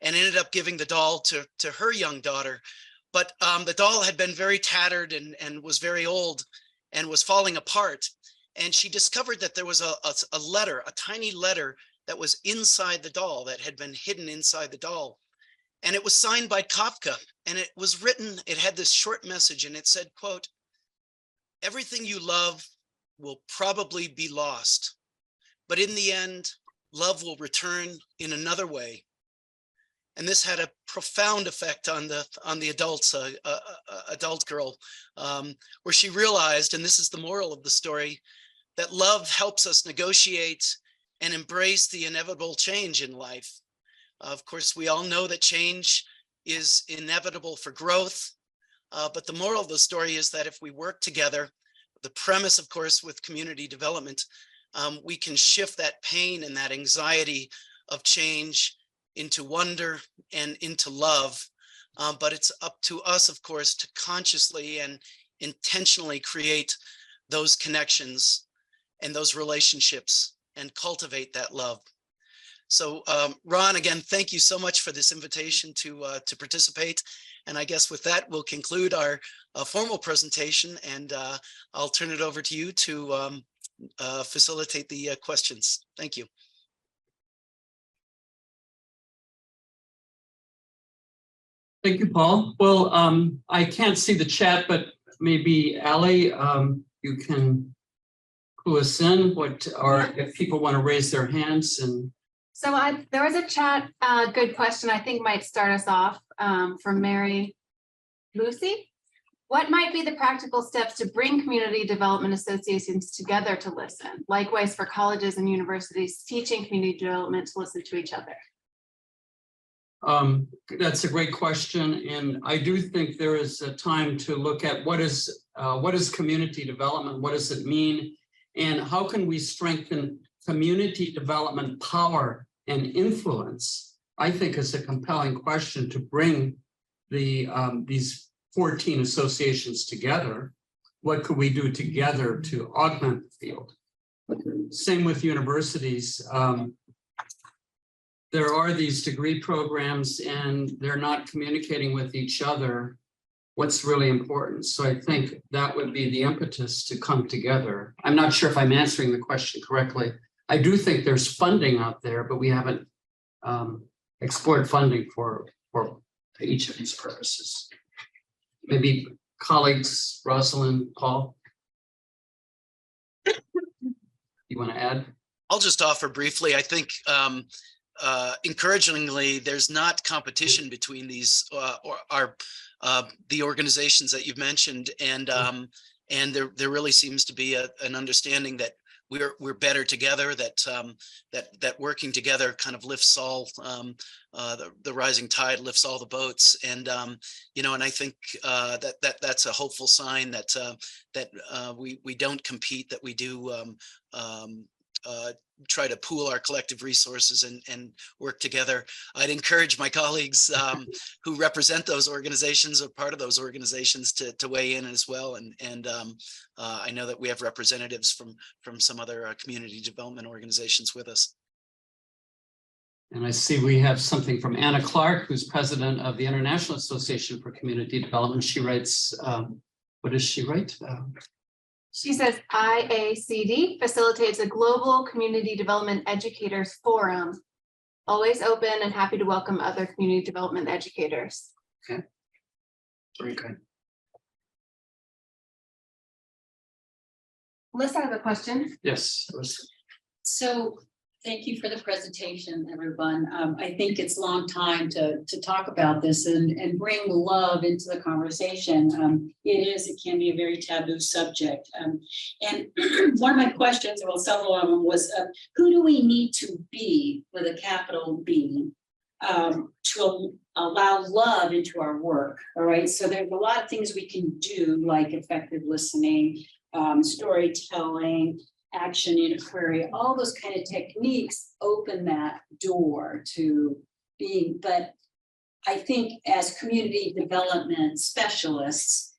F: and ended up giving the doll to her young daughter. But the doll had been very tattered and was very old and was falling apart. And she discovered that there was a letter, a tiny letter that was inside the doll, that had been hidden inside the doll. And it was signed by Kafka, and it was written, it had this short message, and it said, quote, "Everything you love will probably be lost, but in the end, love will return in another way." And this had a profound effect on the adult girl, where she realized, and this is the moral of the story, that love helps us negotiate and embrace the inevitable change in life. Of course, we all know that change is inevitable for growth, but the moral of the story is that if we work together, the premise, of course, with community development, we can shift that pain and that anxiety of change into wonder and into love. But it's up to us, of course, to consciously and intentionally create those connections and those relationships and cultivate that love. So Ron, again, thank you so much for this invitation to participate. And I guess with that, we'll conclude our formal presentation, and I'll turn it over to you to facilitate the questions. Thank you.
B: Thank you, Paul. Well, I can't see the chat, but maybe Ali, you can clue us in or if people want to raise their hands. And
A: So there was a chat, good question, I think might start us off from Mary Lucy. What might be the practical steps to bring community development associations together to listen? Likewise for colleges and universities teaching community development to listen to each other.
B: That's a great question. And I do think there is a time to look at what is community development? What does it mean? And how can we strengthen community development power and influence? I think is a compelling question to bring these 14 associations together. What could we do together to augment the field? Same with universities. There are these degree programs and they're not communicating with each other what's really important. So I think that would be the impetus to come together. I'm not sure if I'm answering the question correctly. I do think there's funding out there, but we haven't explored funding for each of these purposes. Maybe colleagues, Rosalind, Paul, you want to add?
F: I'll just offer briefly. I think encouragingly, there's not competition between these the organizations that you've mentioned, and there really seems to be an understanding that we're better together, that working together kind of lifts all, the rising tide lifts all the boats. And and I think that's a hopeful sign that we don't compete, that we do try to pool our collective resources and work together. I'd encourage my colleagues who represent those organizations or part of those organizations to weigh in as well. And I know that we have representatives from some other community development organizations with us.
B: And I see we have something from Anna Clark, who's president of the International Association for Community Development. She writes, what does she write?
A: She says IACD facilitates a global community development educators forum. Always open and happy to welcome other community development educators.
B: Okay. Very good.
A: Melissa, I have a question.
B: Yes.
G: So thank you for the presentation, everyone. I think it's a long time to talk about this and bring love into the conversation. It can be a very taboo subject. And one of my questions, well, several of them was, who do we need to be with a capital B to allow love into our work? All right, so there's a lot of things we can do, like effective listening, storytelling, action inquiry, all those kind of techniques open that door to being. But I think as community development specialists,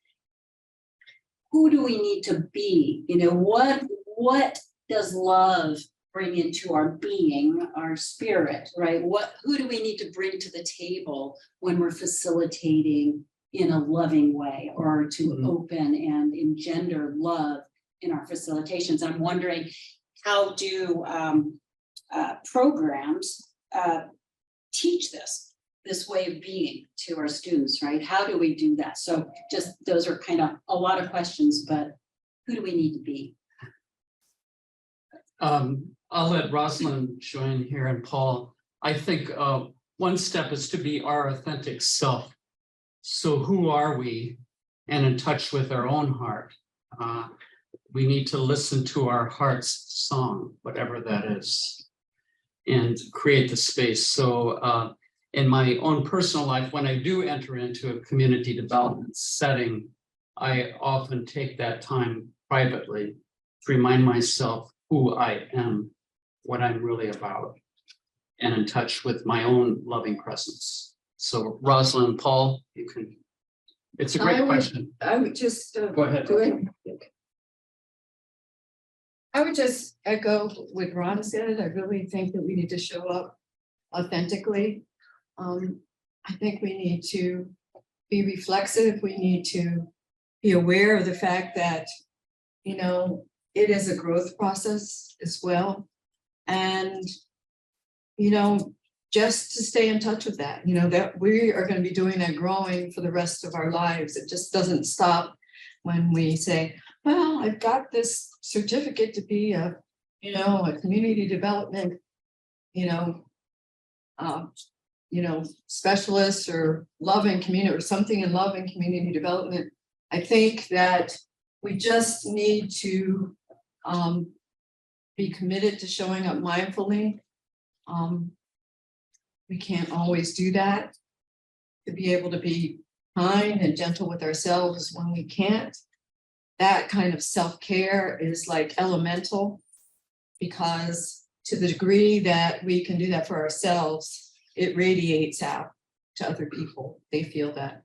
G: who do we need to be? What does love bring into our being, our spirit, right? Who do we need to bring to the table when we're facilitating in a loving way, or to open and engender love in our facilitations? I'm wondering, how do programs teach this way of being to our students, right? How do we do that? So just, those are kind of a lot of questions, but who do we need to be?
B: I'll let Rosalind join here, and Paul. I think one step is to be our authentic self. So who are we, and in touch with our own heart? We need to listen to our heart's song, whatever that is, and create the space. So in my own personal life, when I do enter into a community development setting, I often take that time privately to remind myself who I am, what I'm really about, and in touch with my own loving presence. So Rosalind, Paul, you can, it's a great question.
C: I would just
B: Go ahead.
C: I would just echo what Ron said. I really think that we need to show up authentically. I think we need to be reflexive. We need to be aware of the fact that, it is a growth process as well. And, just to stay in touch with that, that we are going to be doing that growing for the rest of our lives. It just doesn't stop when we say, well, I've got this certificate to be a community development, specialist, or loving community, or something in love and community development. I think that we just need to be committed to showing up mindfully. We can't always do that. To be able to be kind and gentle with ourselves when we can't. That kind of self-care is like elemental, because to the degree that we can do that for ourselves, it radiates out to other people. They feel that.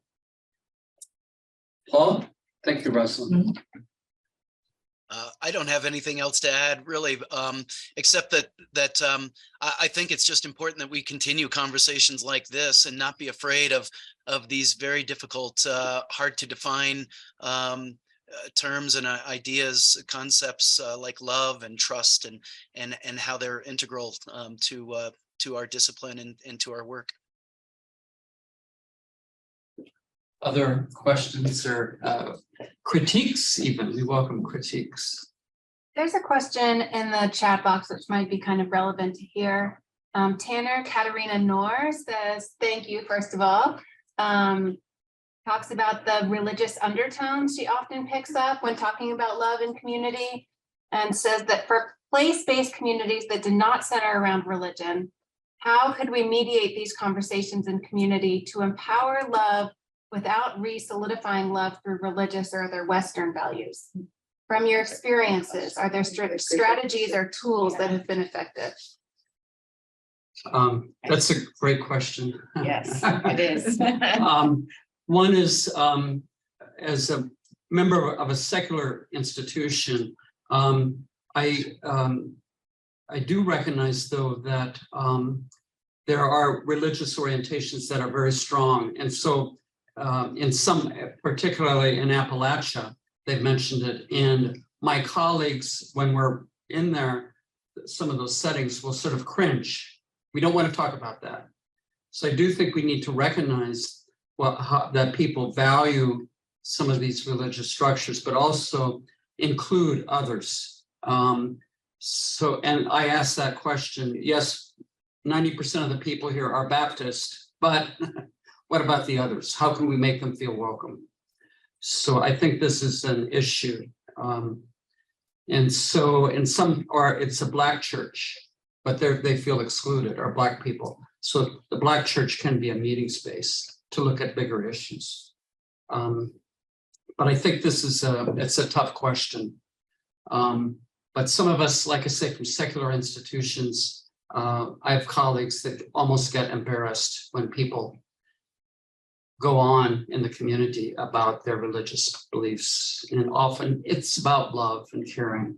B: Paul, thank you, Rosalind.
F: I don't have anything else to add, really, except that I think it's just important that we continue conversations like this and not be afraid of these very difficult, hard to define terms and ideas, concepts like love and trust, and how they're integral to our discipline and to our work.
B: Other questions or critiques, even? We welcome critiques.
A: There's a question in the chat box which might be kind of relevant to here. Tanner Katarina Noor says, thank you, first of all. talks about the religious undertones she often picks up when talking about love and community, and says that for place-based communities that did not center around religion, how could we mediate these conversations in community to empower love without re-solidifying love through religious or other Western values? From your experiences, are there strategies or tools that have been effective?
B: That's a great question.
G: Yes, it is.
B: One is, as a member of a secular institution, I do recognize, though, that there are religious orientations that are very strong. And so in some, particularly in Appalachia, they've mentioned it. And my colleagues, when we're in there, some of those settings will sort of cringe. We don't want to talk about that. So I do think we need to recognize that people value some of these religious structures, but also include others. And I asked that question. Yes, 90% of the people here are Baptist, but what about the others? How can we make them feel welcome? So I think this is an issue. And so in some, or it's a Black church, but they feel excluded, or Black people. So the Black church can be a meeting space to look at bigger issues. But I think this is it's a tough question. But some of us, like I say, from secular institutions, I have colleagues that almost get embarrassed when people go on in the community about their religious beliefs. And often it's about love and caring.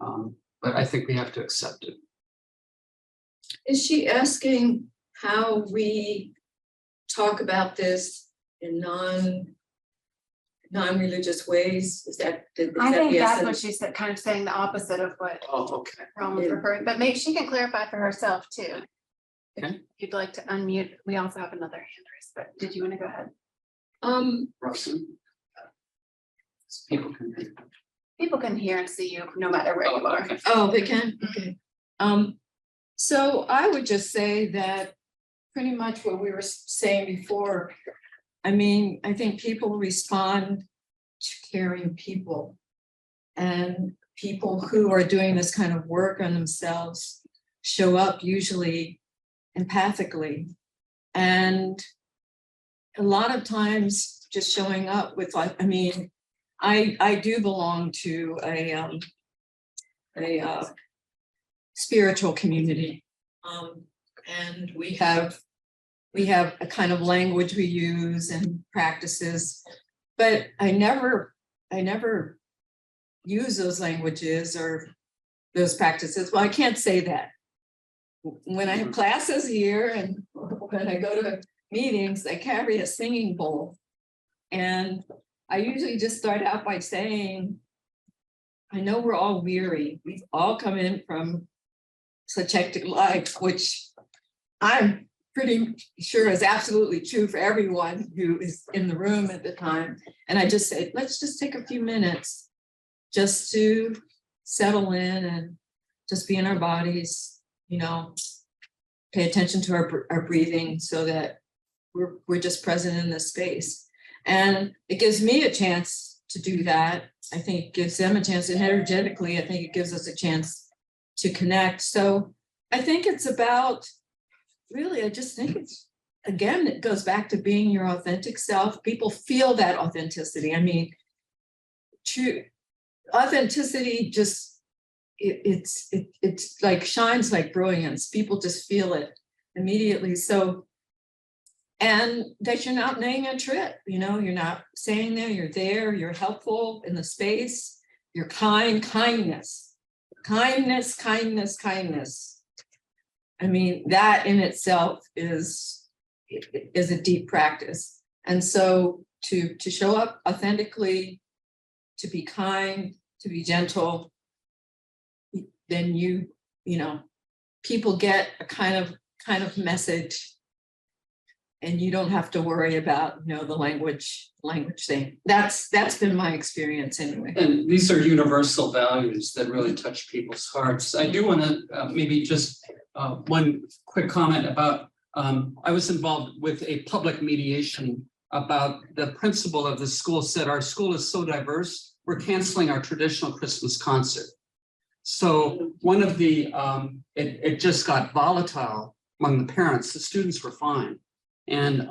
B: But I think we have to accept it.
C: Is she asking how we talk about this in non-religious ways? Is that
A: I think that's what she said, kind of saying the opposite of what
B: Oh, okay.
A: Ron was referring, but maybe she can clarify for herself too. If
B: Okay.
A: you'd like to unmute, we also have another hand raised, but did you want to go ahead?
B: Russell. People can.
A: People can hear and see you no matter where you are.
B: Okay.
C: Oh, they can, okay. So I would just say that pretty much what we were saying before. I mean, I think people respond to caring people. And people who are doing this kind of work on themselves show up usually empathically. And a lot of times just showing up with, like, I mean, I do belong to a spiritual community. And we have a kind of language we use and practices, but I never use those languages or those practices. Well, I can't say that. When I have classes here and when I go to meetings, I carry a singing bowl. And I usually just start out by saying, I know we're all weary. We've all come in from such hectic life, which I'm pretty sure is absolutely true for everyone who is in the room at the time. And I just said, let's just take a few minutes just to settle in and just be in our bodies, you know, pay attention to our breathing so that we're just present in this space. And it gives me a chance to do that. I think it gives them a chance, and energetically, I think it gives us a chance to connect. So I think it's about, really, I just think it's, again, it goes back to being your authentic self. People feel that authenticity. I mean, true authenticity just, it's like shines like brilliance. People just feel it immediately. So, and that you're not laying a trip, you know, you're not saying there, you're helpful in the space, you're kindness. I mean, that in itself is a deep practice. And so to show up authentically, to be kind, to be gentle, then you know, people get a kind of message, and you don't have to worry about, you know, the language thing. That's been my experience anyway.
B: And these are universal values that really touch people's hearts. I do want to maybe just one quick comment about, I was involved with a public mediation about the principal of the school said, our school is so diverse, we're canceling our traditional Christmas concert. So one of the, it just got volatile among the parents. The students were fine. And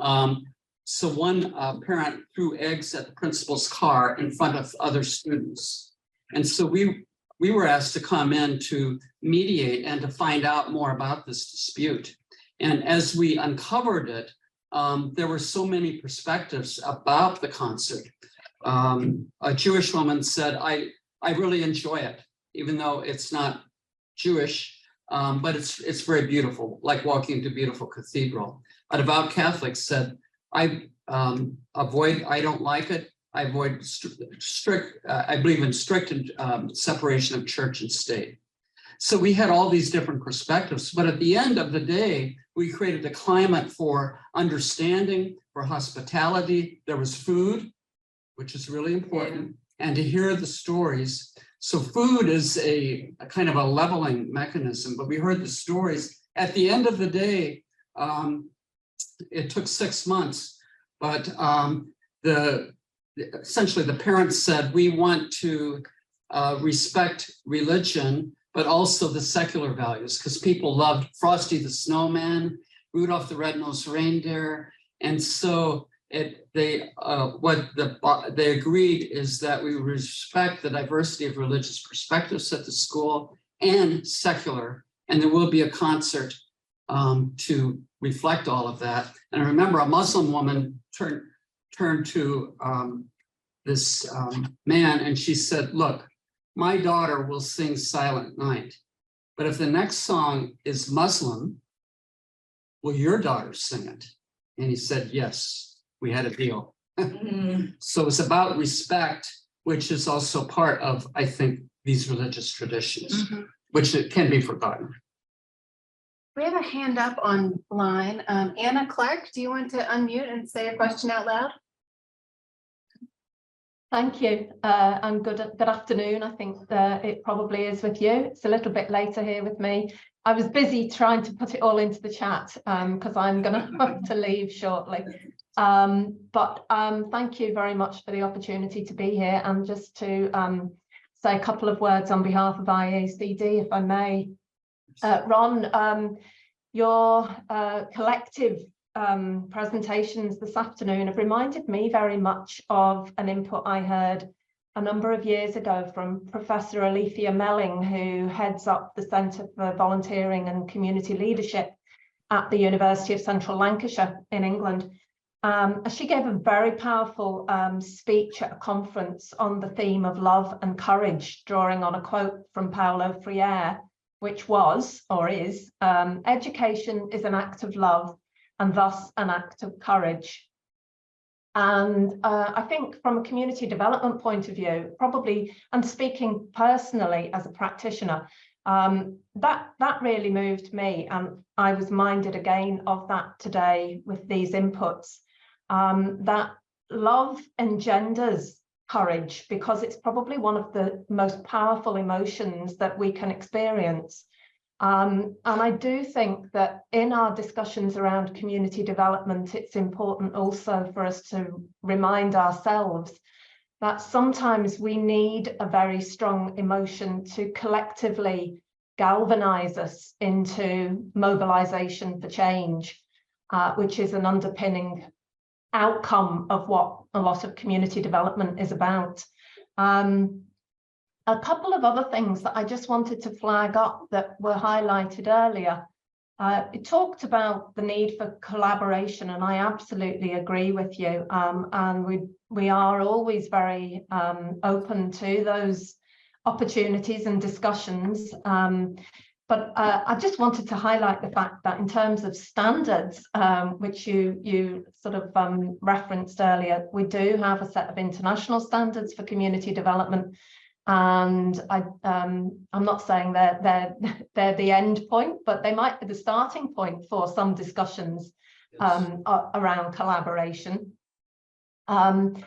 B: so one parent threw eggs at the principal's car in front of other students. And so we were asked to come in to mediate and to find out more about this dispute. And as we uncovered it, there were so many perspectives about the concert. A Jewish woman said, I really enjoy it, even though it's not Jewish, but it's very beautiful, like walking to a beautiful cathedral. A devout Catholic said, I don't like it. I avoid strict, I believe in strict separation of church and state. So we had all these different perspectives, but at the end of the day, we created a climate for understanding, for hospitality. There was food, which is really important, and to hear the stories. So food is a kind of a leveling mechanism, but we heard the stories. At the end of the day, it took 6 months, but essentially the parents said, we want to respect religion, but also the secular values, because people loved Frosty the Snowman, Rudolph the Red-Nosed Reindeer. And so they agreed is that we respect the diversity of religious perspectives at the school and secular, and there will be a concert to reflect all of that. And I remember a Muslim woman turned to this man and she said, look, my daughter will sing Silent Night, but if the next song is Muslim, will your daughter sing it? And he said, yes, we had a deal. So it's about respect, which is also part of, I think, these religious traditions, which it can be forgotten.
D: We have a hand up online. Anna Clark, do you want to unmute and say a question out loud?
H: Thank you, and good afternoon. I think it probably is with you. It's a little bit later here with me. I was busy trying to put it all into the chat because I'm going to have to leave shortly. But thank you very much for the opportunity to be here, and just to say a couple of words on behalf of IACD, if I may. Ron, your collective presentations this afternoon have reminded me very much of an input I heard a number of years ago from Professor Alethea Melling, who heads up the Centre for Volunteering and Community Leadership at the University of Central Lancashire in England. She gave a very powerful speech at a conference on the theme of love and courage, drawing on a quote from Paulo Freire, which was, or is, education is an act of love and thus an act of courage. And I think from a community development point of view, probably, and speaking personally as a practitioner, that really moved me, and I was minded again of that today with these inputs, that love engenders courage, because it's probably one of the most powerful emotions that we can experience. And I do think that in our discussions around community development, it's important also for us to remind ourselves that sometimes we need a very strong emotion to collectively galvanize us into mobilization for change, which is an underpinning outcome of what a lot of community development is about. A couple of other things that I just wanted to flag up that were highlighted earlier. It talked about the need for collaboration, and I absolutely agree with you. And we are always very open to those opportunities and discussions. But I just wanted to highlight the fact that in terms of standards, which you sort of referenced earlier, we do have a set of international standards for community development. And I'm not saying they're the end point, but they might be the starting point for some discussions around collaboration. And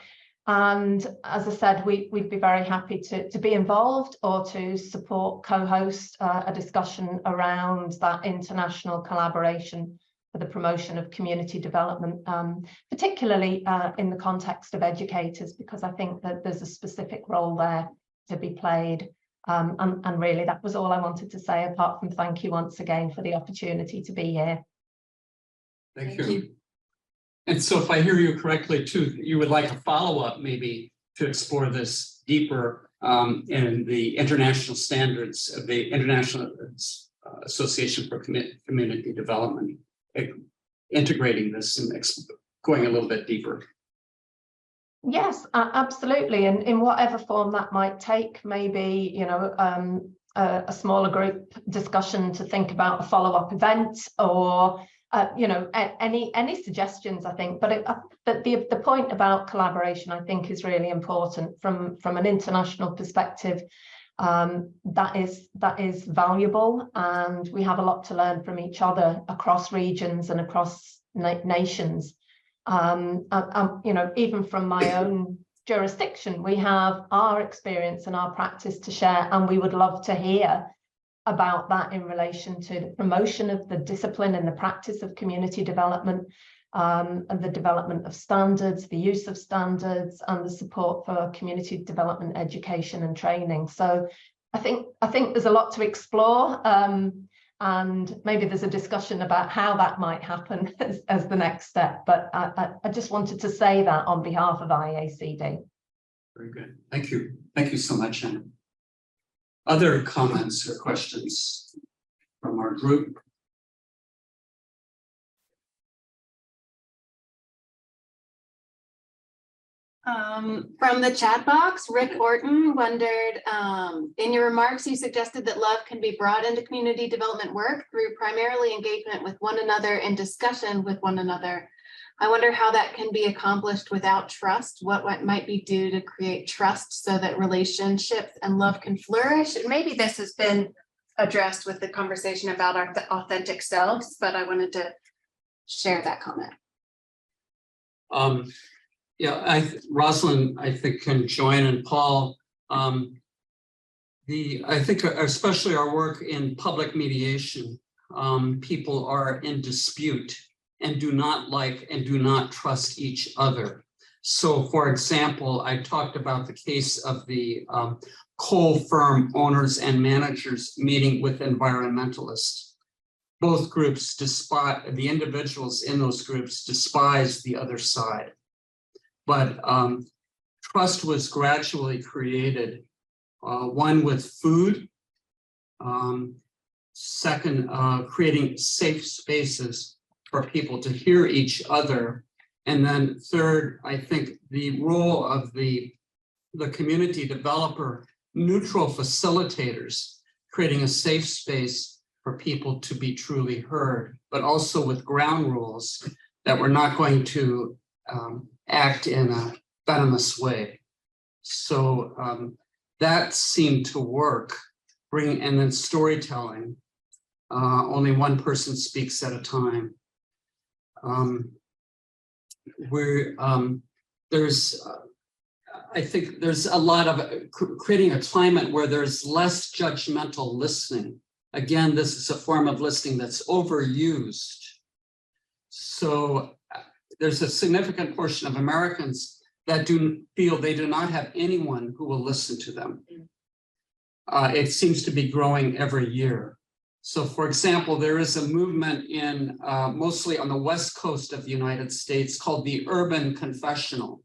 H: as I said, we'd be very happy to be involved or to support, co-host a discussion around that international collaboration for the promotion of community development, particularly in the context of educators, because I think that there's a specific role there to be played. And really, that was all I wanted to say, apart from thank you once again for the opportunity to be here.
B: Thank you. And so if I hear you correctly too, you would like a follow-up maybe to explore this deeper in the international standards of the International Association for Community Development, integrating this and going a little bit deeper.
H: Yes, absolutely. And in whatever form that might take, maybe, you know, a smaller group discussion to think about a follow-up event, or you know, any suggestions, I think. But the point about collaboration, I think, is really important from an international perspective. That is valuable, and we have a lot to learn from each other across regions and across nations. You know, even from my own jurisdiction, we have our experience and our practice to share, and we would love to hear about that in relation to the promotion of the discipline and the practice of community development, and the development of standards, the use of standards, and the support for community development education and training. So I think there's a lot to explore, and maybe there's a discussion about how that might happen as the next step. But I just wanted to say that on behalf of IACD.
B: Very good. Thank you. Thank you so much, Anna. Other comments or questions from our group?
A: From the chat box, Rick Orton wondered, in your remarks, you suggested that love can be brought into community development work through primarily engagement with one another and discussion with one another. I wonder how that can be accomplished without trust. What might be due to create trust so that relationships and love can flourish? And maybe this has been addressed with the conversation about our authentic selves, but I wanted to share that comment.
B: Yeah, Rosalind, I think, can join, and Paul. I think especially our work in public mediation, people are in dispute and do not like and do not trust each other. So, for example, I talked about the case of the coal firm owners and managers meeting with environmentalists. Both groups, despite the individuals in those groups, despise the other side. But trust was gradually created, one with food, second, creating safe spaces for people to hear each other. And then third, I think the role of the community developer, neutral facilitators, creating a safe space for people to be truly heard, but also with ground rules that we're not going to act in a venomous way. So that seemed to work. And then storytelling, only one person speaks at a time. I think there's a lot of creating a climate where there's less judgmental listening. Again, this is a form of listening that's overused. So there's a significant portion of Americans that feel they do not have anyone who will listen to them. It seems to be growing every year. So, for example, there is a movement in mostly on the West Coast of the United States called the Urban Confessional.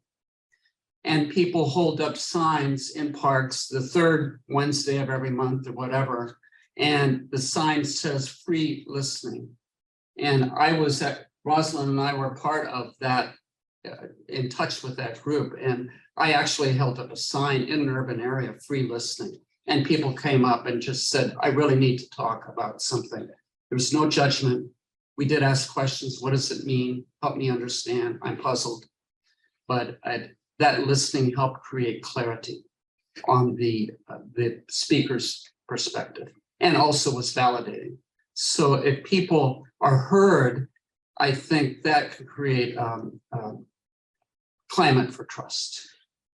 B: And people hold up signs in parks the third Wednesday of every month or whatever. And the sign says free listening. And Rosalind and I were part of that, in touch with that group. And I actually held up a sign in an urban area, free listening. And people came up and just said, I really need to talk about something. There was no judgment. We did ask questions. What does it mean? Help me understand. I'm puzzled. But that listening helped create clarity on the speaker's perspective, and also was validating. So if people are heard, I think that could create climate for trust.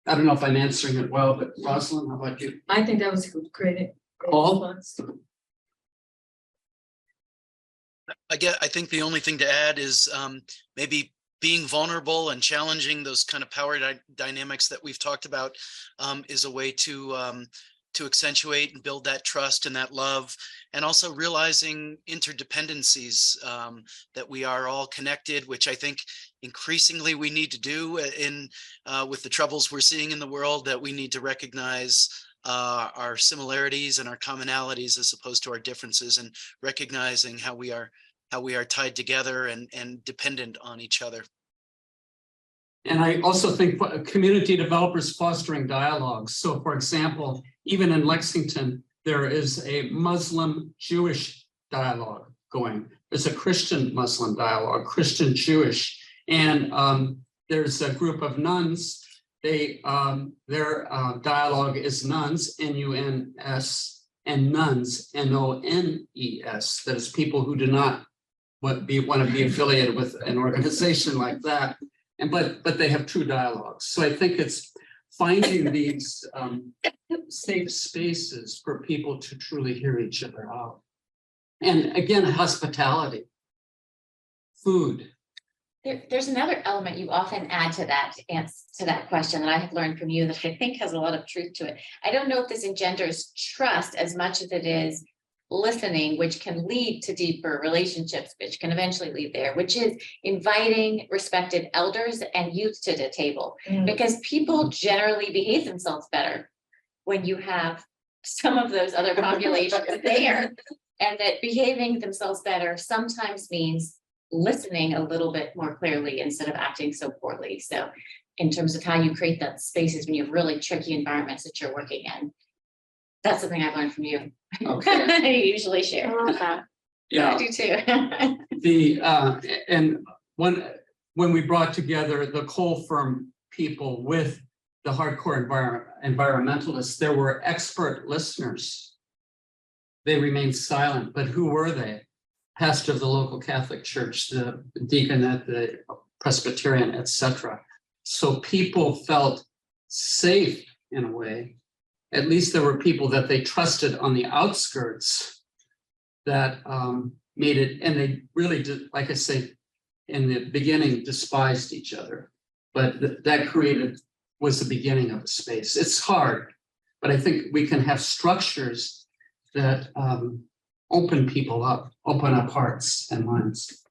B: I don't know if I'm answering it well, but Rosalind, how about you?
C: I think that was great.
B: Paul?
F: I think the only thing to add is maybe being vulnerable and challenging those kind of power dynamics that we've talked about is a way to accentuate and build that trust and that love, and also realizing interdependencies, that we are all connected, which I think increasingly we need to do in with the troubles we're seeing in the world, that we need to recognize our similarities and our commonalities as opposed to our differences, and recognizing how we are tied together and dependent on each other.
B: And I also think community developers fostering dialogues. So for example, even in Lexington, there is a Muslim-Jewish dialogue going. There's a Christian-Muslim dialogue, Christian-Jewish. And there's a group of nuns. Their dialogue is nuns, N-U-N-S, and nuns, N-O-N-E-S. That is people who do not want to be affiliated with an organization like that. But they have true dialogues. So I think it's finding these safe spaces for people to truly hear each other out. And again, hospitality, food.
I: There's another element you often add to that question that I have learned from you that I think has a lot of truth to it. I don't know if this engenders trust as much as it is listening, which can lead to deeper relationships, which can eventually lead there, which is inviting respected elders and youth to the table, because people generally behave themselves better when you have some of those other populations there, and that behaving themselves better sometimes means listening a little bit more clearly instead of acting so poorly. So in terms of how you create that spaces when you have really tricky environments that you're working in, that's something I've learned from you.
B: Okay.
I: I usually share.
D: I love that.
B: Yeah.
I: I do too.
B: And when we brought together the coal firm people with the hardcore environmentalists, there were expert listeners. They remained silent, but who were they? Pastor of the local Catholic church, the deacon at the Presbyterian, etc. So people felt safe in a way. At least there were people that they trusted on the outskirts that made it, and they really did, like I say, in the beginning, despised each other. But that was the beginning of a space. It's hard, but I think we can have structures that open people up, open up hearts and minds.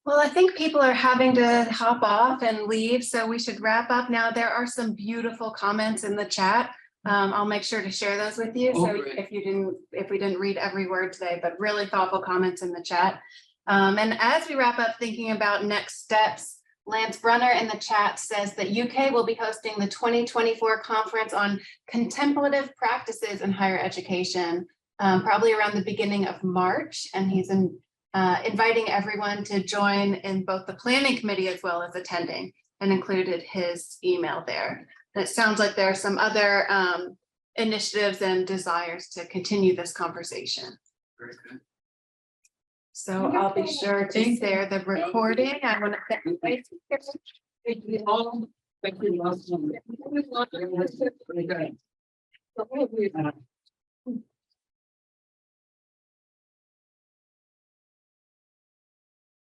D: Well, I think people are having to hop off and leave, so we should wrap up now. There are some beautiful comments in the chat. I'll make sure to share those with you. So if we didn't read every word today, but really thoughtful comments in the chat. And as we wrap up thinking about next steps, Lance Brunner in the chat says that UK will be hosting the 2024 conference on contemplative practices in higher education, probably around the beginning of March. And he's inviting everyone to join in both the planning committee as well as attending, and included his email there. It sounds like there are some other initiatives and desires to continue this conversation.
B: Very good.
D: So I'll be sure to share the recording. I want to thank you all.
B: Thank you.